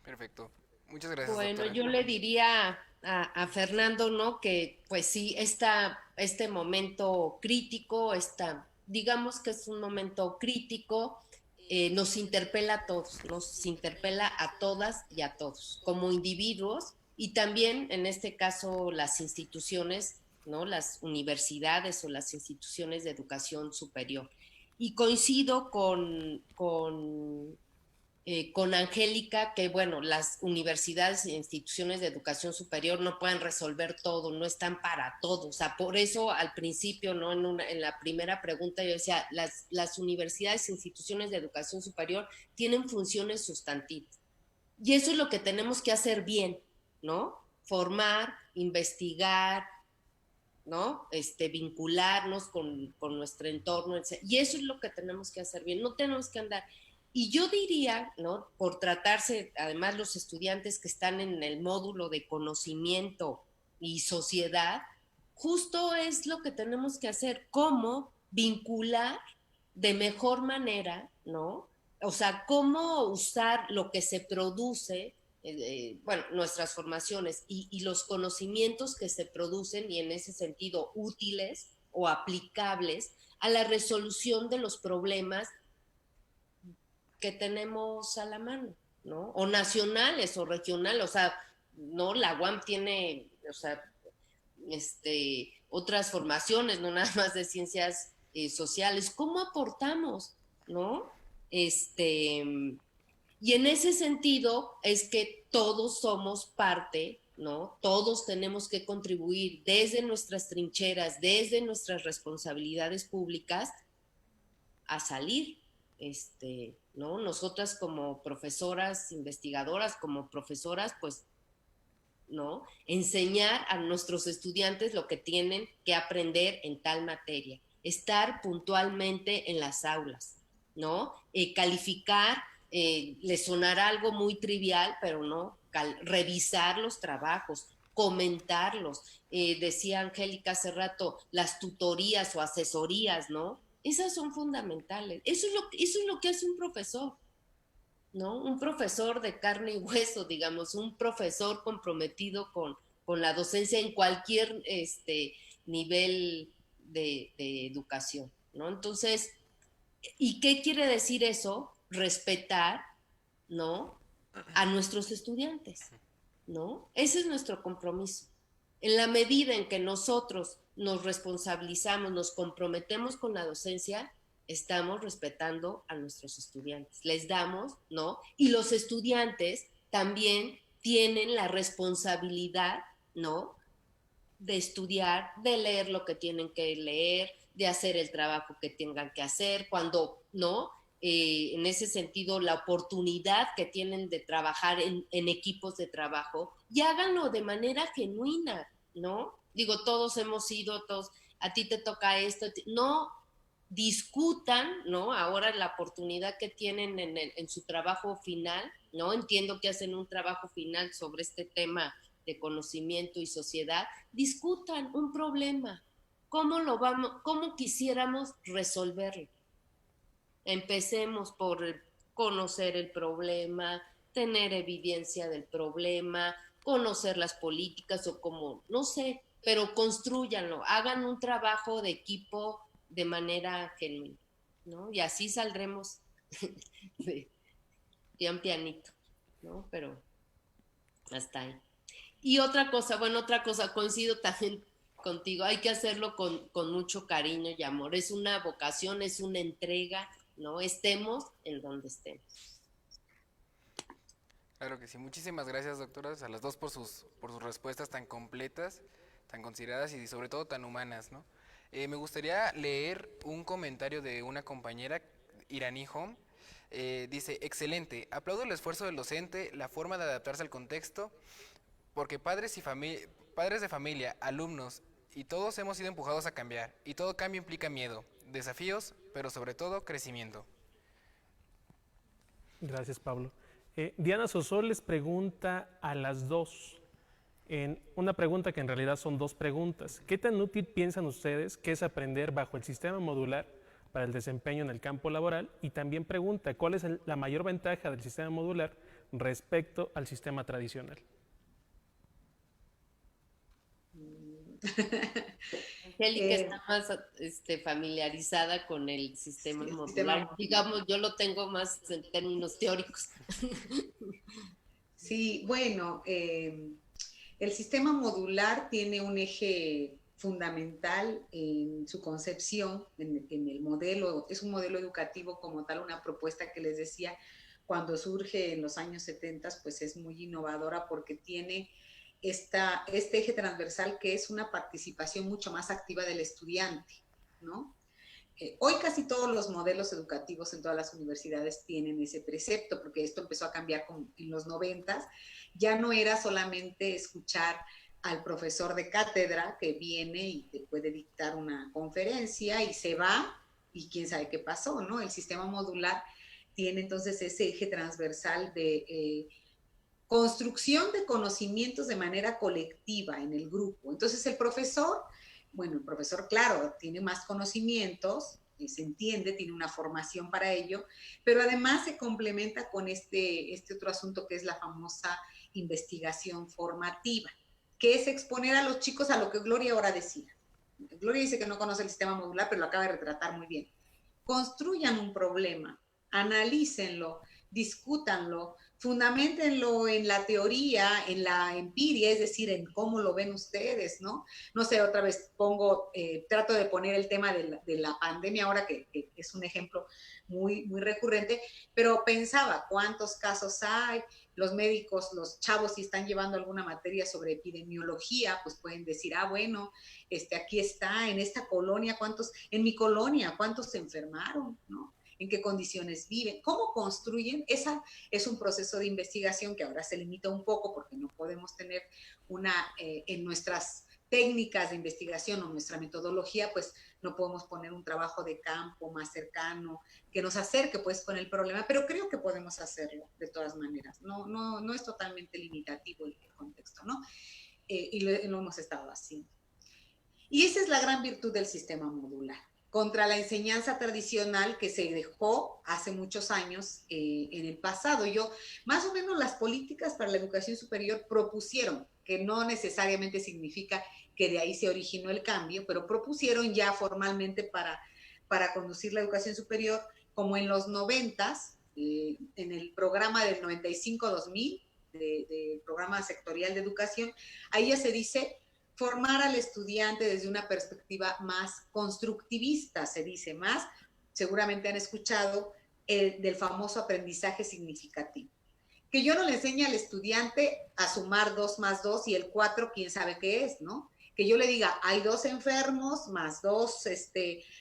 Perfecto. Muchas gracias, Bueno, doctora. yo le diría a Fernando, ¿no? Que pues sí, este momento crítico, digamos que es un momento crítico, nos interpela a todos, nos interpela a todas y a todos, como individuos y también en este caso las instituciones, ¿no? Las universidades o las instituciones de educación superior. Y coincido con Angélica, que bueno, las universidades e instituciones de educación superior no pueden resolver todo, no están para todo. O sea, por eso al principio, ¿no? En la primera pregunta yo decía, las universidades e instituciones de educación superior tienen funciones sustantivas. Y eso es lo que tenemos que hacer bien, ¿no? Formar, investigar, ¿no? Vincularnos con nuestro entorno, etc. Y eso es lo que tenemos que hacer bien, no tenemos que andar. Y yo diría, ¿no? Por tratarse, además los estudiantes que están en el módulo de conocimiento y sociedad, justo es lo que tenemos que hacer, cómo vincular de mejor manera, ¿no? O sea, cómo usar lo que se produce, bueno, nuestras formaciones y los conocimientos que se producen y en ese sentido útiles o aplicables a la resolución de los problemas que tenemos a la mano, ¿no? O nacionales o regionales, o sea, no, la UAM tiene, o sea, otras formaciones, no nada más de ciencias sociales. ¿Cómo aportamos, no? Y en ese sentido es que todos somos parte, ¿no? Todos tenemos que contribuir desde nuestras trincheras, desde nuestras responsabilidades públicas a salir, ¿no? Nosotras como profesoras, investigadoras, como profesoras, pues ¿no? Enseñar a nuestros estudiantes lo que tienen que aprender en tal materia, estar puntualmente en las aulas, ¿no? Calificar, les sonará algo muy trivial, pero no, revisar los trabajos, comentarlos. Decía Angélica hace rato, las tutorías o asesorías, ¿no? Esas son fundamentales. Eso es lo que hace un profesor, ¿no? Un profesor de carne y hueso, digamos, un profesor comprometido con la docencia en cualquier nivel de educación, ¿no? Entonces, ¿y qué quiere decir eso? Respetar, ¿no? A nuestros estudiantes, ¿no? Ese es nuestro compromiso. En la medida en que nosotros nos responsabilizamos, nos comprometemos con la docencia, estamos respetando a nuestros estudiantes. Les damos, ¿no? Y los estudiantes también tienen la responsabilidad, ¿no? De estudiar, de leer lo que tienen que leer, de hacer el trabajo que tengan que hacer, cuando, ¿no? En ese sentido, la oportunidad que tienen de trabajar en equipos de trabajo, y háganlo de manera genuina, ¿no? Digo, todos hemos ido, todos, a ti te toca esto, no discutan, ¿no? Ahora la oportunidad que tienen en su trabajo final, ¿no? Entiendo que hacen un trabajo final sobre este tema de conocimiento y sociedad, discutan un problema, cómo quisiéramos resolverlo. Empecemos por conocer el problema, tener evidencia del problema, conocer las políticas o como, no sé, pero construyanlo, hagan un trabajo de equipo de manera genuina, ¿no? Y así saldremos pian pianito, ¿no? Pero hasta ahí. Y otra cosa, coincido también contigo, hay que hacerlo con mucho cariño y amor. Es una vocación, es una entrega, ¿no? Estemos en donde estemos. Claro que sí. Muchísimas gracias, doctoras, a las dos por sus respuestas tan completas, tan consideradas y sobre todo tan humanas, ¿no? Me gustaría leer un comentario de una compañera, Irani Home. Dice, excelente, aplaudo el esfuerzo del docente, la forma de adaptarse al contexto, porque padres de familia, alumnos y todos hemos sido empujados a cambiar, y todo cambio implica miedo, desafíos, pero sobre todo crecimiento. Gracias, Pablo. Diana Sosol les pregunta a las dos, en una pregunta que en realidad son dos preguntas. ¿Qué tan útil piensan ustedes que es aprender bajo el sistema modular para el desempeño en el campo laboral? Y también pregunta, ¿cuál es la mayor ventaja del sistema modular respecto al sistema tradicional? Angélica está más familiarizada con el sistema Sí, el modular. sistema. Digamos, yo lo tengo más en términos teóricos. Sí, bueno, el sistema modular tiene un eje fundamental en su concepción, en el modelo, es un modelo educativo como tal, una propuesta que les decía, cuando surge en los años 70, pues es muy innovadora porque tiene este eje transversal que es una participación mucho más activa del estudiante, ¿no? Hoy casi todos los modelos educativos en todas las universidades tienen ese precepto, porque esto empezó a cambiar en los 90. Ya no era solamente escuchar al profesor de cátedra que viene y te puede dictar una conferencia y se va y quién sabe qué pasó, ¿no? El sistema modular tiene entonces ese eje transversal de construcción de conocimientos de manera colectiva en el grupo. Entonces el profesor, claro, tiene más conocimientos, se entiende, tiene una formación para ello, pero además se complementa con este otro asunto que es la famosa investigación formativa, que es exponer a los chicos a lo que Gloria ahora decía. Gloria dice que no conoce el sistema modular, pero lo acaba de retratar muy bien. Construyan un problema, analícenlo, discútanlo, fundamentenlo en la teoría, en la empiria, es decir, en cómo lo ven ustedes, ¿no? No sé, otra vez trato de poner el tema de la pandemia ahora, que es un ejemplo muy, muy recurrente, pero pensaba cuántos casos hay, los médicos, los chavos, si están llevando alguna materia sobre epidemiología, pues pueden decir, bueno, aquí está, en esta colonia, en mi colonia, ¿cuántos se enfermaron, no? en qué condiciones viven, cómo construyen. Esa es un proceso de investigación que ahora se limita un poco porque no podemos tener en nuestras técnicas de investigación o nuestra metodología, pues no podemos poner un trabajo de campo más cercano que nos acerque pues con el problema, pero creo que podemos hacerlo de todas maneras. No es totalmente limitativo el contexto, ¿no? Y lo hemos estado haciendo. Y esa es la gran virtud del sistema modular, contra la enseñanza tradicional que se dejó hace muchos años en el pasado. Más o menos las políticas para la educación superior propusieron, que no necesariamente significa que de ahí se originó el cambio, pero propusieron ya formalmente para conducir la educación superior, como en los 90s, en el programa del 95-2000, del programa sectorial de educación, ahí ya se dice formar al estudiante desde una perspectiva más constructivista, se dice más, seguramente han escuchado del famoso aprendizaje significativo. Que yo no le enseñe al estudiante a sumar 2 más 2 y el 4, quién sabe qué es, ¿no? Que yo le diga, hay 2 enfermos más 2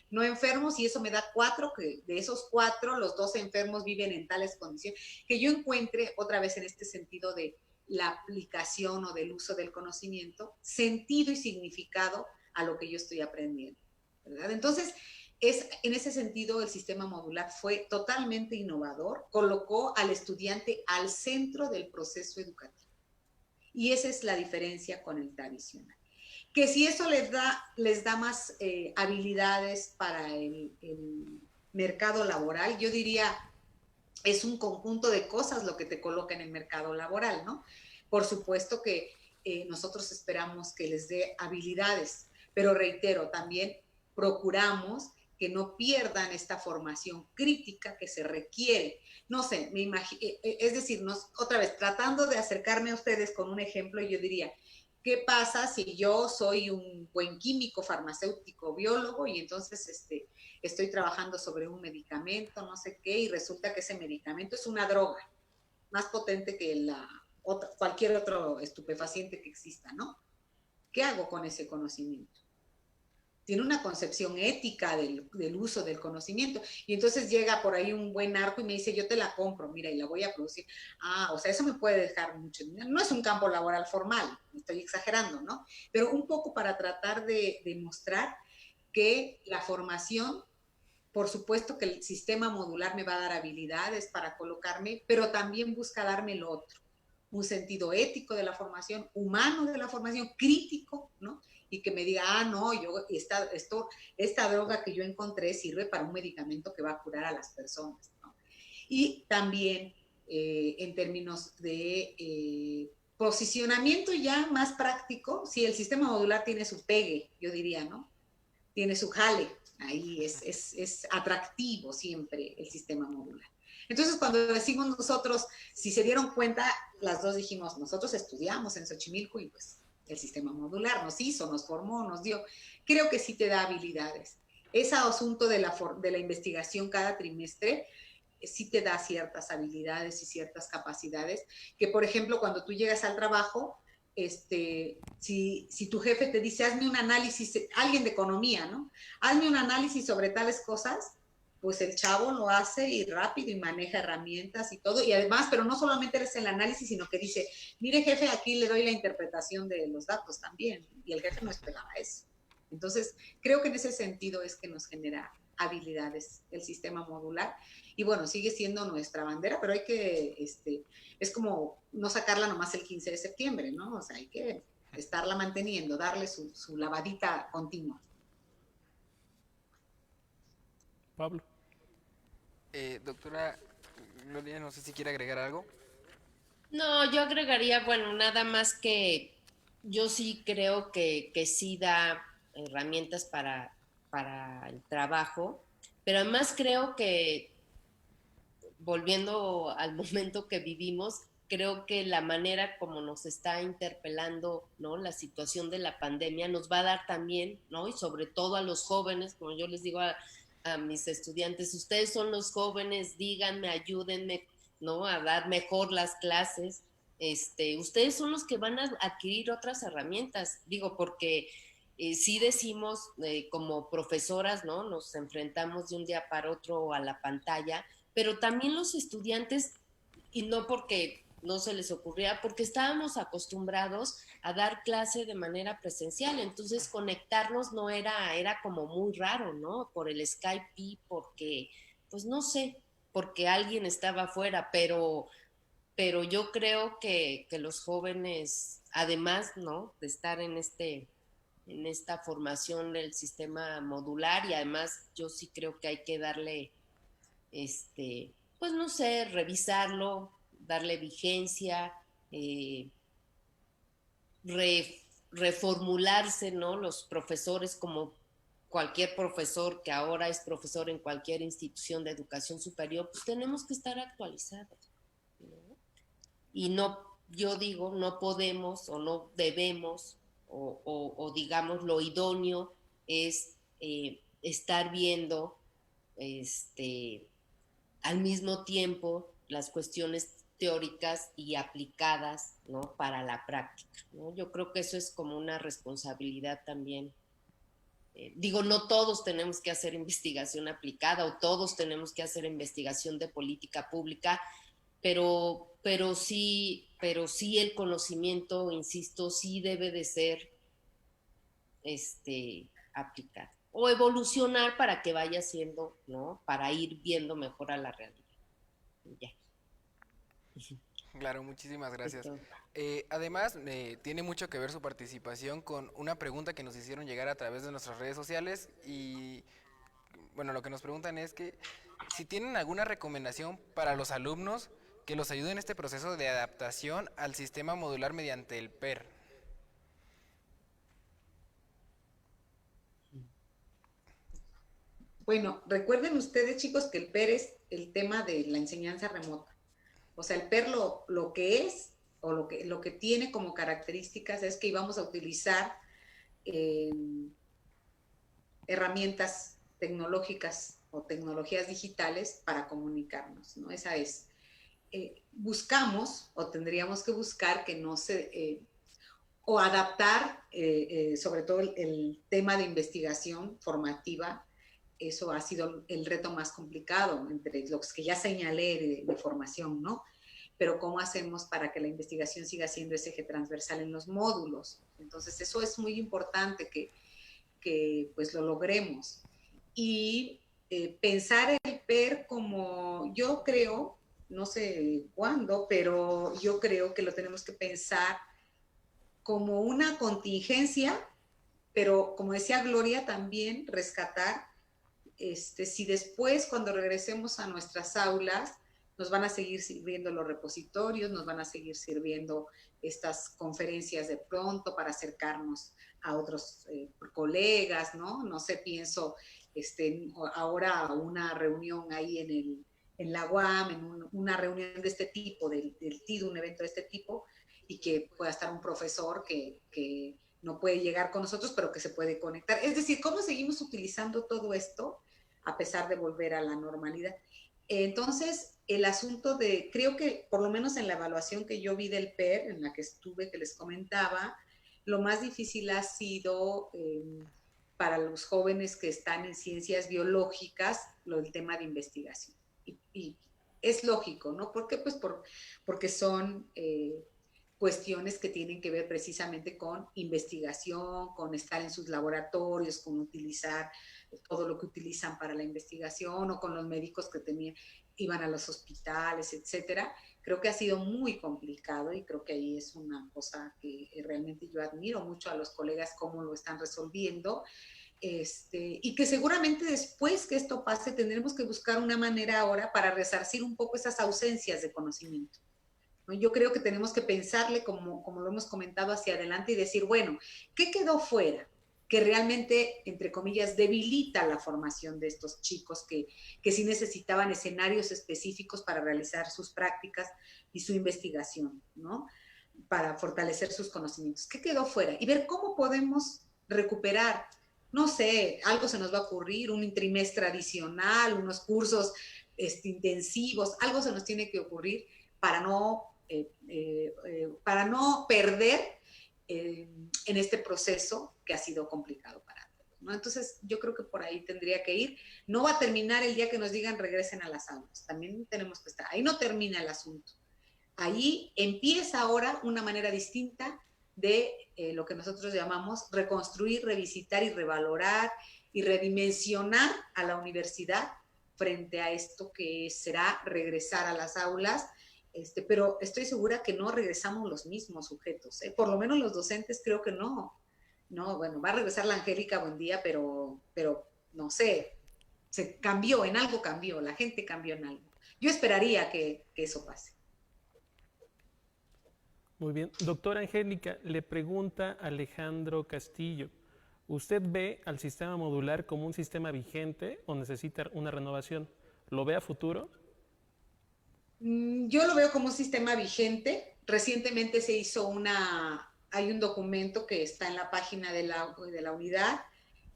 no enfermos y eso me da 4, que de esos 4, los 2 enfermos viven en tales condiciones. Que yo encuentre, otra vez en este sentido de la aplicación o del uso del conocimiento, sentido y significado a lo que yo estoy aprendiendo, ¿verdad? Entonces, en ese sentido, el sistema modular fue totalmente innovador, colocó al estudiante al centro del proceso educativo. Y esa es la diferencia con el tradicional. Que si eso les da más habilidades para el mercado laboral, yo diría, es un conjunto de cosas lo que te coloca en el mercado laboral, ¿no? Por supuesto que nosotros esperamos que les dé habilidades, pero reitero, también procuramos que no pierdan esta formación crítica que se requiere. No sé, es decir, otra vez, tratando de acercarme a ustedes con un ejemplo, yo diría, ¿qué pasa si yo soy un buen químico, farmacéutico, biólogo y entonces estoy trabajando sobre un medicamento, no sé qué, y resulta que ese medicamento es una droga más potente que cualquier otro estupefaciente que exista, ¿no? ¿Qué hago con ese conocimiento? Tiene una concepción ética del uso del conocimiento. Y entonces llega por ahí un buen narco y me dice, yo te la compro, mira, y la voy a producir. O sea, eso me puede dejar mucho dinero. No es un campo laboral formal, estoy exagerando, ¿no? Pero un poco para tratar de demostrar que la formación, por supuesto que el sistema modular me va a dar habilidades para colocarme, pero también busca darme lo otro. Un sentido ético de la formación, humano de la formación, crítico, ¿no? Y que me diga, no, esta droga que yo encontré sirve para un medicamento que va a curar a las personas, ¿no? Y también en términos de posicionamiento ya más práctico, si el sistema modular tiene su pegue, yo diría, ¿no? Tiene su jale, ahí es atractivo siempre el sistema modular. Entonces, cuando decimos nosotros, si se dieron cuenta, las dos dijimos, nosotros estudiamos en Xochimilco y pues el sistema modular nos hizo, nos formó, nos dio. Creo que sí te da habilidades. Ese asunto de la investigación cada trimestre sí te da ciertas habilidades y ciertas capacidades que, por ejemplo, cuando tú llegas al trabajo, si tu jefe te dice, hazme un análisis, alguien de economía, ¿no? Hazme un análisis sobre tales cosas, pues el chavo lo hace y rápido y maneja herramientas y todo, y además, pero no solamente es el análisis, sino que dice, mire jefe, aquí le doy la interpretación de los datos también, y el jefe no esperaba eso. Entonces, creo que en ese sentido es que nos genera habilidades el sistema modular, y bueno, sigue siendo nuestra bandera, pero hay que, es como no sacarla nomás el 15 de septiembre, ¿no? O sea, hay que estarla manteniendo, darle su lavadita continua. Pablo. Doctora Gloria, no sé si quiere agregar algo. No, yo agregaría, bueno, nada más que yo sí creo que sí da herramientas para el trabajo, pero además creo que, volviendo al momento que vivimos, creo que la manera como nos está interpelando, ¿no?, la situación de la pandemia nos va a dar también, ¿no?, y sobre todo a los jóvenes, como yo les digo a mis estudiantes, ustedes son los jóvenes, díganme, ayúdenme, ¿no?, a dar mejor las clases. Ustedes son los que van a adquirir otras herramientas, digo, porque sí decimos como profesoras, ¿no? Nos enfrentamos de un día para otro a la pantalla, pero también los estudiantes, y no porque no se les ocurría, porque estábamos acostumbrados a dar clase de manera presencial, entonces conectarnos no era como muy raro, ¿no? Por el Skype y porque, pues no sé, porque alguien estaba afuera, pero yo creo que los jóvenes, además, ¿no? De estar en esta formación del sistema modular y además yo sí creo que hay que darle, pues no sé, revisarlo, darle vigencia, eh, reformularse, ¿no? Los profesores como cualquier profesor que ahora es profesor en cualquier institución de educación superior, pues tenemos que estar actualizados, ¿no? Y no, yo digo, no podemos o no debemos o digamos lo idóneo es estar viendo al mismo tiempo las cuestiones teóricas y aplicadas, ¿no? Para la práctica, ¿no? Yo creo que eso es como una responsabilidad también. Digo, no todos tenemos que hacer investigación aplicada o todos tenemos que hacer investigación de política pública, pero sí el conocimiento, insisto, sí debe de ser aplicado o evolucionar para que vaya siendo, ¿no? Para ir viendo mejor a la realidad. Ya. Claro, muchísimas gracias. Entonces, Además, tiene mucho que ver su participación con una pregunta que nos hicieron llegar a través de nuestras redes sociales y, bueno, lo que nos preguntan es que si tienen alguna recomendación para los alumnos que los ayude en este proceso de adaptación al sistema modular mediante el PER. Bueno, recuerden ustedes, chicos, que el PER es el tema de la enseñanza remota. O sea, el PER lo que es o lo que tiene como características es que íbamos a utilizar eh, herramientas tecnológicas o tecnologías digitales para comunicarnos, ¿no? Esa es. Buscamos o tendríamos que buscar que no se... o adaptar, sobre todo el tema de investigación formativa, eso ha sido el reto más complicado entre los que ya señalé de formación, ¿no? Pero ¿cómo hacemos para que la investigación siga siendo ese eje transversal en los módulos? Entonces, eso es muy importante que pues lo logremos. Y pensar el PER como, yo creo, no sé cuándo, pero yo creo que lo tenemos que pensar como una contingencia, pero como decía Gloria, también rescatar si después cuando regresemos a nuestras aulas nos van a seguir sirviendo los repositorios, nos van a seguir sirviendo estas conferencias de pronto para acercarnos a otros colegas, ¿no? No sé, pienso ahora una reunión ahí en la UAM, una reunión de este tipo, del TID, un evento de este tipo, y que pueda estar un profesor que no puede llegar con nosotros, pero que se puede conectar. Es decir, ¿cómo seguimos utilizando todo esto a pesar de volver a la normalidad? Entonces, el asunto de, creo que por lo menos en la evaluación que yo vi del PER, en la que estuve, que les comentaba, lo más difícil ha sido para los jóvenes que están en ciencias biológicas, el tema de investigación. Y es lógico, ¿no? ¿Por qué? Pues porque son cuestiones que tienen que ver precisamente con investigación, con estar en sus laboratorios, con utilizar todo lo que utilizan para la investigación o con los médicos que iban a los hospitales, etcétera. Creo que ha sido muy complicado y creo que ahí es una cosa que realmente yo admiro mucho a los colegas cómo lo están resolviendo. Y que seguramente después que esto pase tendremos que buscar una manera ahora para resarcir un poco esas ausencias de conocimiento. Yo creo que tenemos que pensarle, como lo hemos comentado, hacia adelante y decir, bueno, ¿qué quedó fuera? Que realmente, entre comillas, debilita la formación de estos chicos que sí necesitaban escenarios específicos para realizar sus prácticas y su investigación, ¿no? Para fortalecer sus conocimientos. ¿Qué quedó fuera? Y ver cómo podemos recuperar, no sé, algo se nos va a ocurrir, un trimestre adicional, unos cursos intensivos, algo se nos tiene que ocurrir para no perder en este proceso que ha sido complicado para todos, ¿no? Entonces, yo creo que por ahí tendría que ir. No va a terminar el día que nos digan regresen a las aulas. También tenemos que estar. Ahí no termina el asunto. Ahí empieza ahora una manera distinta de lo que nosotros llamamos reconstruir, revisitar y revalorar y redimensionar a la universidad frente a esto que será regresar a las aulas, pero estoy segura que no regresamos los mismos sujetos, por lo menos los docentes creo que no. No, bueno, va a regresar la Angélica Buendía, pero no sé, se cambió, en algo cambió, la gente cambió en algo. Yo esperaría que eso pase. Muy bien. Doctora Angélica, le pregunta Alejandro Castillo, ¿usted ve al sistema modular como un sistema vigente o necesita una renovación? ¿Lo ve a futuro? Yo lo veo como un sistema vigente. Recientemente se hizo hay un documento que está en la página de la unidad,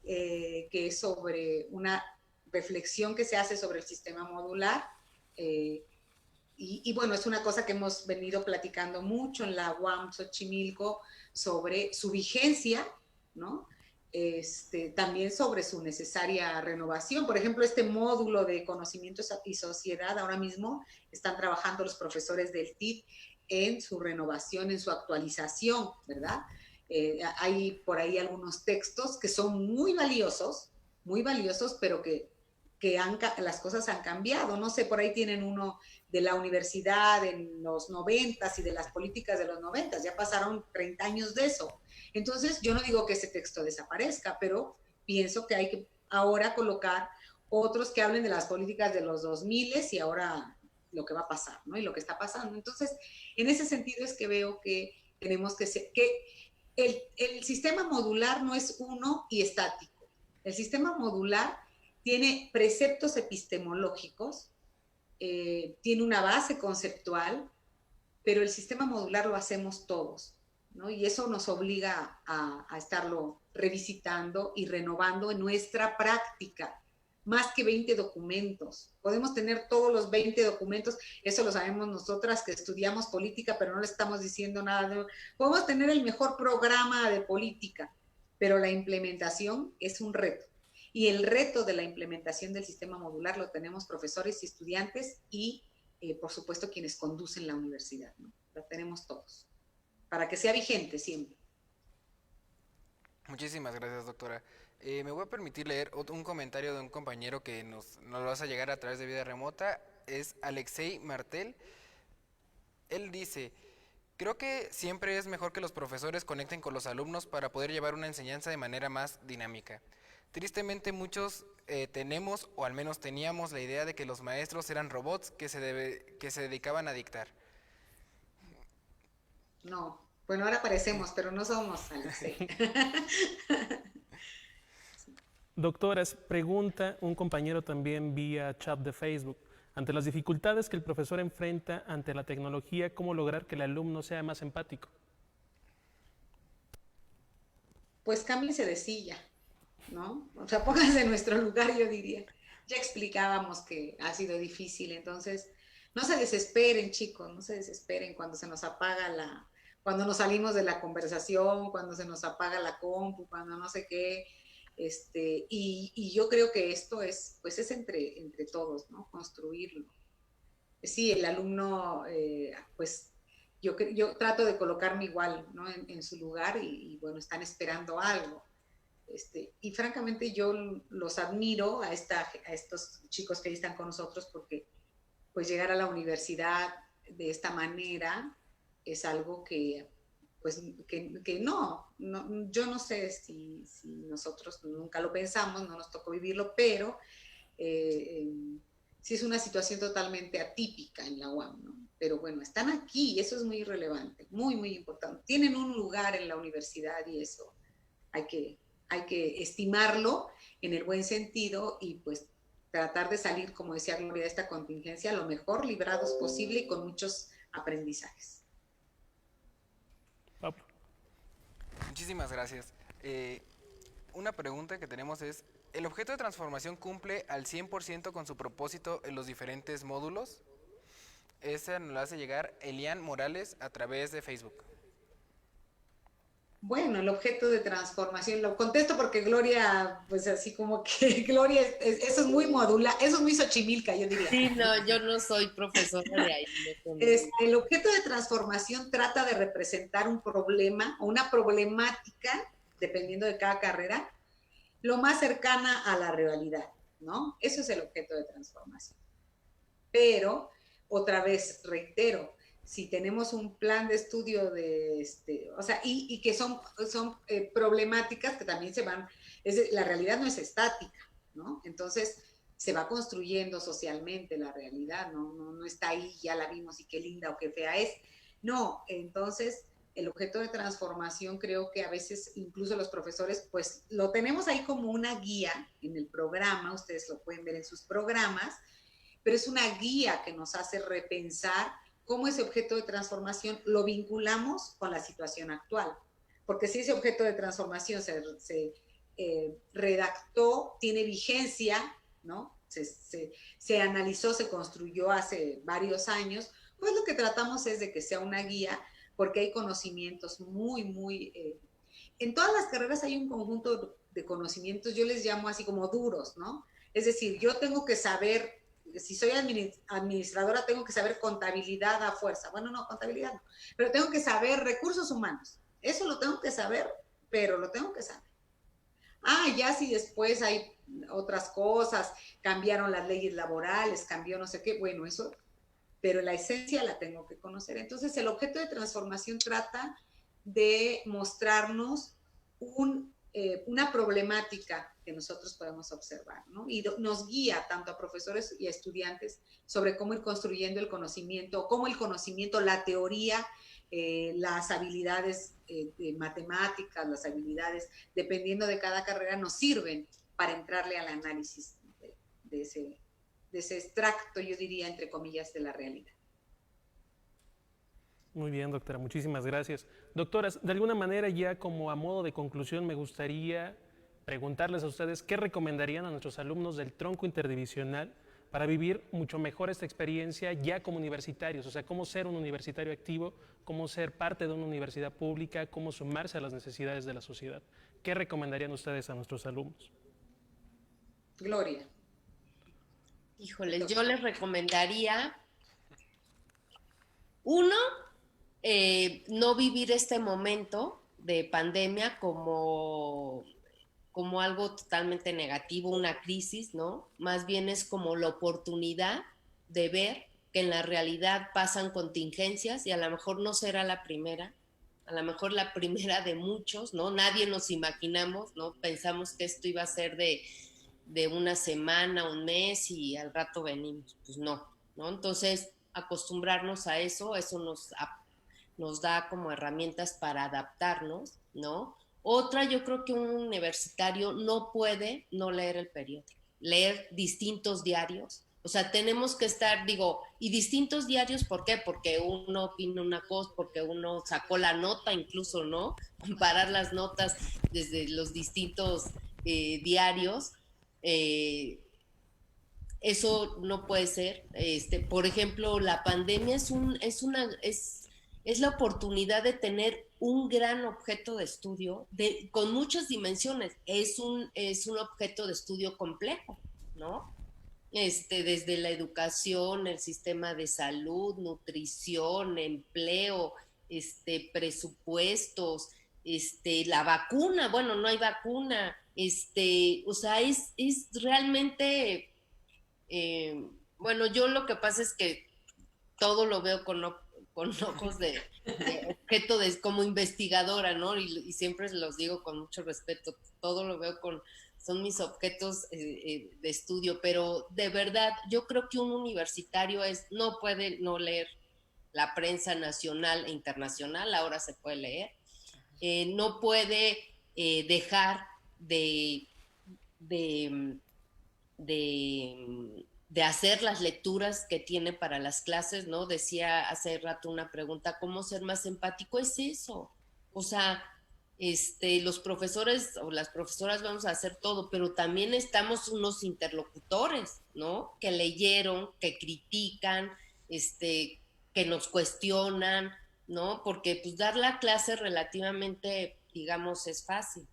que es sobre una reflexión que se hace sobre el sistema modular. Y bueno, es una cosa que hemos venido platicando mucho en la UAM Xochimilco sobre su vigencia, ¿no? También sobre su necesaria renovación. Por ejemplo, este módulo de conocimiento y sociedad, ahora mismo están trabajando los profesores del TIC en su renovación, en su actualización, ¿verdad? Hay por ahí algunos textos que son muy valiosos, pero que las cosas han cambiado. No sé, por ahí tienen uno de la universidad en los 90s y de las políticas de los 90s. Ya pasaron 30 años de eso. Entonces, yo no digo que ese texto desaparezca, pero pienso que hay que ahora colocar otros que hablen de las políticas de los 2000 y ahora lo que va a pasar, ¿no? Y lo que está pasando. Entonces, en ese sentido es que veo que tenemos que el sistema modular no es uno y estático. El sistema modular tiene preceptos epistemológicos, tiene una base conceptual, pero el sistema modular lo hacemos todos, ¿no? Y eso nos obliga a estarlo revisitando y renovando en nuestra práctica. Más que 20 documentos. Podemos tener todos los 20 documentos, eso lo sabemos nosotras que estudiamos política, pero no le estamos diciendo nada. Podemos tener el mejor programa de política, pero la implementación es un reto. Y el reto de la implementación del sistema modular lo tenemos profesores y estudiantes y, por supuesto, quienes conducen la universidad, ¿no? Lo tenemos todos, para que sea vigente siempre. Muchísimas gracias, doctora. Me voy a permitir leer un comentario de un compañero que nos lo hace llegar a través de vía remota. Es Alexei Martel. Él dice: creo que siempre es mejor que los profesores conecten con los alumnos para poder llevar una enseñanza de manera más dinámica. Tristemente muchos tenemos, o al menos teníamos, la idea de que los maestros eran robots que se dedicaban a dictar. No, bueno, ahora parecemos, pero no somos, Alexei. Doctoras, pregunta un compañero también vía chat de Facebook. Ante las dificultades que el profesor enfrenta ante la tecnología, ¿cómo lograr que el alumno sea más empático? Pues cámbiese de silla, ¿no? O sea, pónganse en nuestro lugar, yo diría. Ya explicábamos que ha sido difícil, entonces no se desesperen, chicos, no se desesperen cuando se nos apaga cuando nos salimos de la conversación, cuando se nos apaga la compu, cuando no sé qué. Y yo creo que esto es entre todos, ¿no? Construirlo. Sí, el alumno, pues yo trato de colocarme igual, ¿no? En su lugar y bueno, están esperando algo. Y francamente yo los admiro a estos chicos que ahí están con nosotros porque pues llegar a la universidad de esta manera es algo que pues que no, yo no sé si nosotros nunca lo pensamos, no nos tocó vivirlo, pero sí es una situación totalmente atípica en la UAM, ¿no? Pero bueno, están aquí y eso es muy relevante, muy, muy importante. Tienen un lugar en la universidad y eso hay que estimarlo en el buen sentido y pues tratar de salir, como decía Gloria, de esta contingencia lo mejor librados posible y con muchos aprendizajes. Muchísimas gracias. Una pregunta que tenemos es: ¿el objeto de transformación cumple al 100% con su propósito en los diferentes módulos? Esa nos la hace llegar Elian Morales a través de Facebook. Bueno, el objeto de transformación, lo contesto porque Gloria, pues así como que Gloria, eso es muy modular, eso es muy Xochimilca, yo diría. Sí, no, yo no soy profesora de ahí. El objeto de transformación trata de representar un problema o una problemática, dependiendo de cada carrera, lo más cercana a la realidad, ¿no? Eso es el objeto de transformación. Pero, otra vez, reitero, si tenemos un plan de estudio de o sea, y que son problemáticas que también se van, la realidad no es estática, ¿no? Entonces, se va construyendo socialmente la realidad, no está ahí, ya la vimos y qué linda o qué fea es. No, entonces, el objeto de transformación creo que a veces incluso los profesores, pues lo tenemos ahí como una guía en el programa, ustedes lo pueden ver en sus programas, pero es una guía que nos hace repensar cómo ese objeto de transformación lo vinculamos con la situación actual. Porque si ese objeto de transformación se redactó, tiene vigencia, ¿no? Se analizó, se construyó hace varios años, pues lo que tratamos es de que sea una guía, porque hay conocimientos en todas las carreras hay un conjunto de conocimientos, yo les llamo así como duros, ¿no? Es decir, yo tengo que saber, si soy administradora, tengo que saber contabilidad a fuerza. Bueno, no, contabilidad no, pero tengo que saber recursos humanos. Eso lo tengo que saber, pero lo tengo que saber. Ya si después hay otras cosas, cambiaron las leyes laborales, cambió no sé qué, bueno, eso, pero la esencia la tengo que conocer. Entonces, el objeto de transformación trata de mostrarnos una problemática que nosotros podemos observar, ¿no? Y nos guía tanto a profesores y a estudiantes sobre cómo ir construyendo el conocimiento, cómo el conocimiento, la teoría, las habilidades de matemáticas, las habilidades, dependiendo de cada carrera, nos sirven para entrarle al análisis de ese extracto, yo diría, entre comillas, de la realidad. Muy bien, doctora, muchísimas gracias. Doctoras, de alguna manera ya como a modo de conclusión me gustaría preguntarles a ustedes qué recomendarían a nuestros alumnos del tronco interdivisional para vivir mucho mejor esta experiencia ya como universitarios, o sea, cómo ser un universitario activo, cómo ser parte de una universidad pública, cómo sumarse a las necesidades de la sociedad. ¿Qué recomendarían ustedes a nuestros alumnos? Gloria. Híjoles, yo les recomendaría, uno, no vivir este momento de pandemia como algo totalmente negativo, una crisis, ¿no? Más bien es como la oportunidad de ver que en la realidad pasan contingencias y a lo mejor no será la primera, a lo mejor la primera de muchos, ¿no? Nadie nos imaginamos, ¿no? Pensamos que esto iba a ser de una semana, un mes y al rato venimos. Pues no, ¿no? Entonces, acostumbrarnos a eso nos da como herramientas para adaptarnos, ¿no? Otra, yo creo que un universitario no puede no leer el periódico, leer distintos diarios. O sea, tenemos que estar, y distintos diarios, ¿por qué? Porque uno opina una cosa, porque uno sacó la nota incluso, ¿no? Comparar las notas desde los distintos diarios. Eso no puede ser. Por ejemplo, la pandemia es la oportunidad de tener un gran objeto de estudio con muchas dimensiones. Es un objeto de estudio complejo, ¿no? Desde la educación, el sistema de salud, nutrición, empleo, presupuestos, la vacuna, bueno, no hay vacuna, o sea, es realmente, bueno, yo lo que pasa es que todo lo veo con ojos de objeto como investigadora, ¿no? Y siempre los digo con mucho respeto, todo lo veo son mis objetos de estudio, pero de verdad, yo creo que un universitario no puede no leer la prensa nacional e internacional, ahora se puede leer, no puede dejar de hacer las lecturas que tiene para las clases, ¿no? Decía hace rato una pregunta, ¿cómo ser más empático? Es eso. O sea, los profesores o las profesoras vamos a hacer todo, pero también estamos unos interlocutores, ¿no? Que leyeron, que critican, que nos cuestionan, ¿no? Porque pues dar la clase relativamente, digamos, es fácil.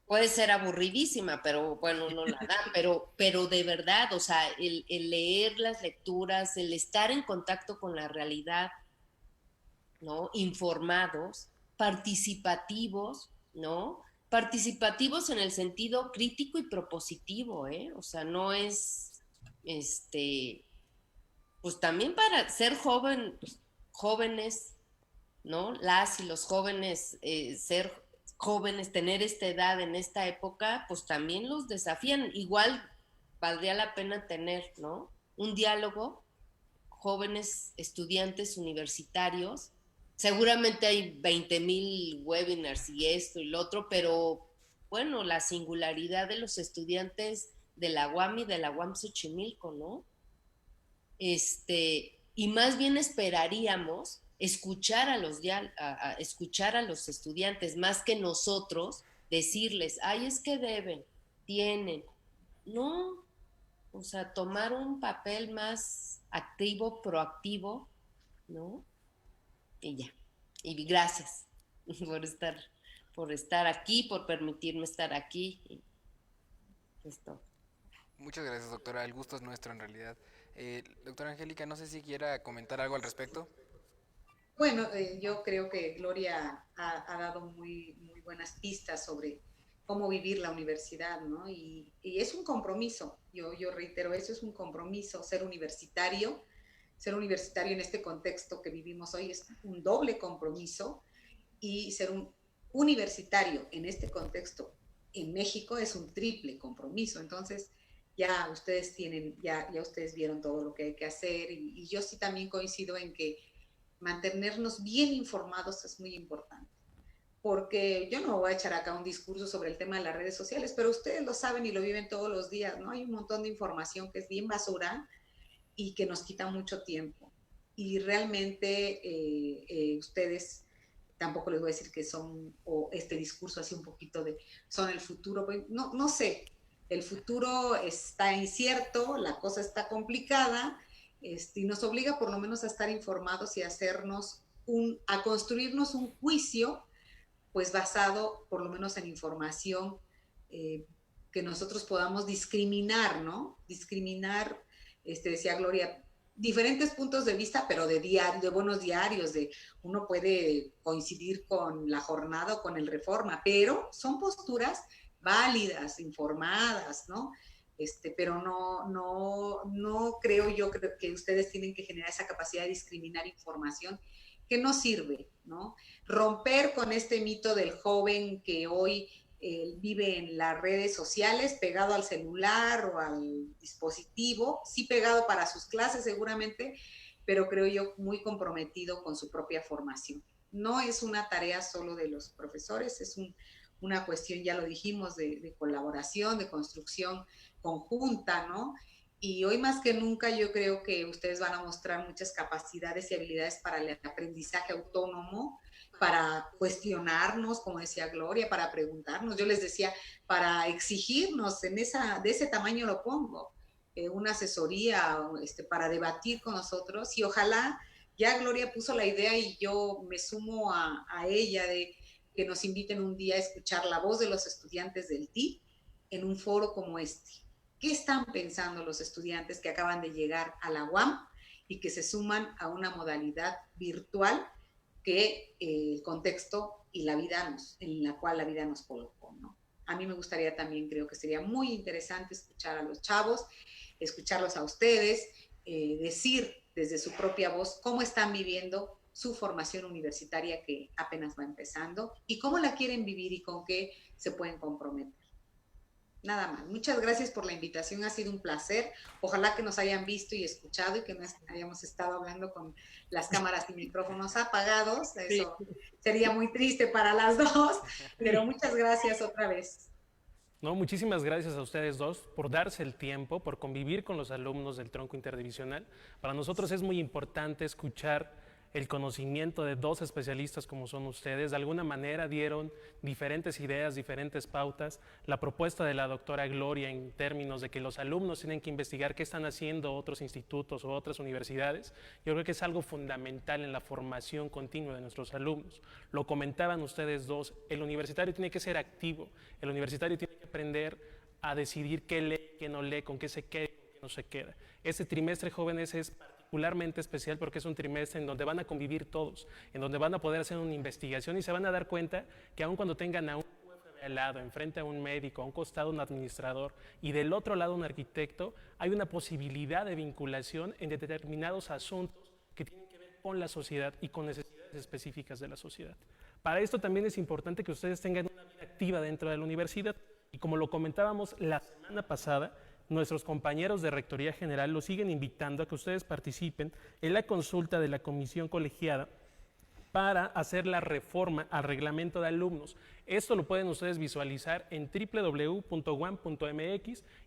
Puede ser aburridísima, pero bueno, no la dan, pero de verdad, o sea, el leer las lecturas, el estar en contacto con la realidad, ¿no? Informados, participativos, ¿no? Participativos en el sentido crítico y propositivo, ¿eh? O sea, no es, pues también para ser joven, pues, jóvenes, ¿no? Las y los jóvenes, ser jóvenes, tener esta edad en esta época, pues también los desafían. Igual valdría la pena tener, ¿no? Un diálogo, jóvenes estudiantes universitarios. Seguramente hay 20,000 webinars y esto y lo otro, pero bueno, la singularidad de los estudiantes de la UAM y de la UAM Xochimilco, ¿no? Y más bien esperaríamos escuchar escuchar a los estudiantes, más que nosotros decirles, ay, es que deben, tienen. No, o sea, tomar un papel más activo, proactivo, ¿no? Y ya. Y gracias por estar aquí, por permitirme estar aquí. Y esto. Muchas gracias, doctora. El gusto es nuestro, en realidad. Doctora Angélica, no sé si quiera comentar algo al respecto. Bueno, yo creo que Gloria ha dado muy buenas pistas sobre cómo vivir la universidad, ¿no? Y es un compromiso, yo reitero, eso es un compromiso, ser universitario en este contexto que vivimos hoy es un doble compromiso y ser un universitario en este contexto en México es un triple compromiso. Entonces, ya ustedes ya ustedes vieron todo lo que hay que hacer y yo sí también coincido en que mantenernos bien informados es muy importante. Porque yo no voy a echar acá un discurso sobre el tema de las redes sociales, pero ustedes lo saben y lo viven todos los días, ¿no? Hay un montón de información que es bien basura y que nos quita mucho tiempo. Y realmente ustedes, tampoco les voy a decir que son, o este discurso así un poquito de, son el futuro, no, no sé, el futuro está incierto, la cosa está complicada, y nos obliga por lo menos a estar informados y a hacernos a construirnos un juicio, pues basado por lo menos en información que nosotros podamos discriminar, ¿no? Discriminar, decía Gloria, diferentes puntos de vista, pero de buenos diarios, de uno puede coincidir con La Jornada o con el Reforma, pero son posturas válidas, informadas, ¿no? Pero no creo yo que ustedes tienen que generar esa capacidad de discriminar información que no sirve, ¿no? Romper con este mito del joven que hoy vive en las redes sociales, pegado al celular o al dispositivo, sí pegado para sus clases seguramente, pero creo yo muy comprometido con su propia formación. No es una tarea solo de los profesores, es una cuestión, ya lo dijimos, de colaboración, de construcción conjunta, ¿no? Y hoy más que nunca yo creo que ustedes van a mostrar muchas capacidades y habilidades para el aprendizaje autónomo, para cuestionarnos, como decía Gloria, para preguntarnos. Yo les decía, para exigirnos, de ese tamaño lo pongo, una asesoría para debatir con nosotros y ojalá, ya Gloria puso la idea y yo me sumo a ella de que nos inviten un día a escuchar la voz de los estudiantes del TIC en un foro como este. ¿Qué están pensando los estudiantes que acaban de llegar a la UAM y que se suman a una modalidad virtual que el contexto y la vida en la cual la vida nos colocó, ¿no? A mí me gustaría también, creo que sería muy interesante escuchar a los chavos, escucharlos a ustedes, decir desde su propia voz cómo están viviendo su formación universitaria que apenas va empezando y cómo la quieren vivir y con qué se pueden comprometer. Nada más. Muchas gracias por la invitación, ha sido un placer. Ojalá que nos hayan visto y escuchado y que no hayamos estado hablando con las cámaras y micrófonos apagados. Eso sería muy triste para las dos, pero muchas gracias otra vez. No, muchísimas gracias a ustedes dos por darse el tiempo, por convivir con los alumnos del tronco interdivisional. Para nosotros es muy importante escuchar el conocimiento de dos especialistas como son ustedes. De alguna manera dieron diferentes ideas, diferentes pautas. La propuesta de la doctora Gloria en términos de que los alumnos tienen que investigar qué están haciendo otros institutos o otras universidades, yo creo que es algo fundamental en la formación continua de nuestros alumnos. Lo comentaban ustedes dos, el universitario tiene que ser activo, el universitario tiene que aprender a decidir qué lee, qué no lee, con qué se queda y con qué no se queda. Este trimestre, jóvenes, es particularmente especial porque es un trimestre en donde van a convivir todos, en donde van a poder hacer una investigación y se van a dar cuenta que aun cuando tengan a un UFB al lado, enfrente a un médico, a un costado un administrador y del otro lado un arquitecto, hay una posibilidad de vinculación en determinados asuntos que tienen que ver con la sociedad y con necesidades específicas de la sociedad. Para esto también es importante que ustedes tengan una vida activa dentro de la universidad y como lo comentábamos la semana pasada, nuestros compañeros de Rectoría General los siguen invitando a que ustedes participen en la consulta de la comisión colegiada para hacer la reforma al reglamento de alumnos. Esto lo pueden ustedes visualizar en www.uam.mx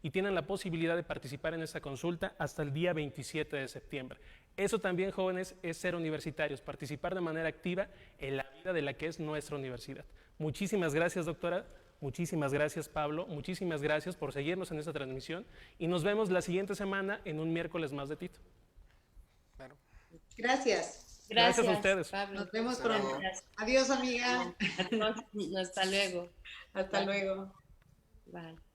y tienen la posibilidad de participar en esta consulta hasta el día 27 de septiembre. Eso también, jóvenes, es ser universitarios, participar de manera activa en la vida de la que es nuestra universidad. Muchísimas gracias, doctora. Muchísimas gracias, Pablo. Muchísimas gracias por seguirnos en esta transmisión y nos vemos la siguiente semana en un miércoles más de Tito. Claro. Gracias. Gracias a ustedes. Pablo. Nos vemos pronto. Adiós, amiga. Adiós. Hasta luego. Hasta luego. Bye.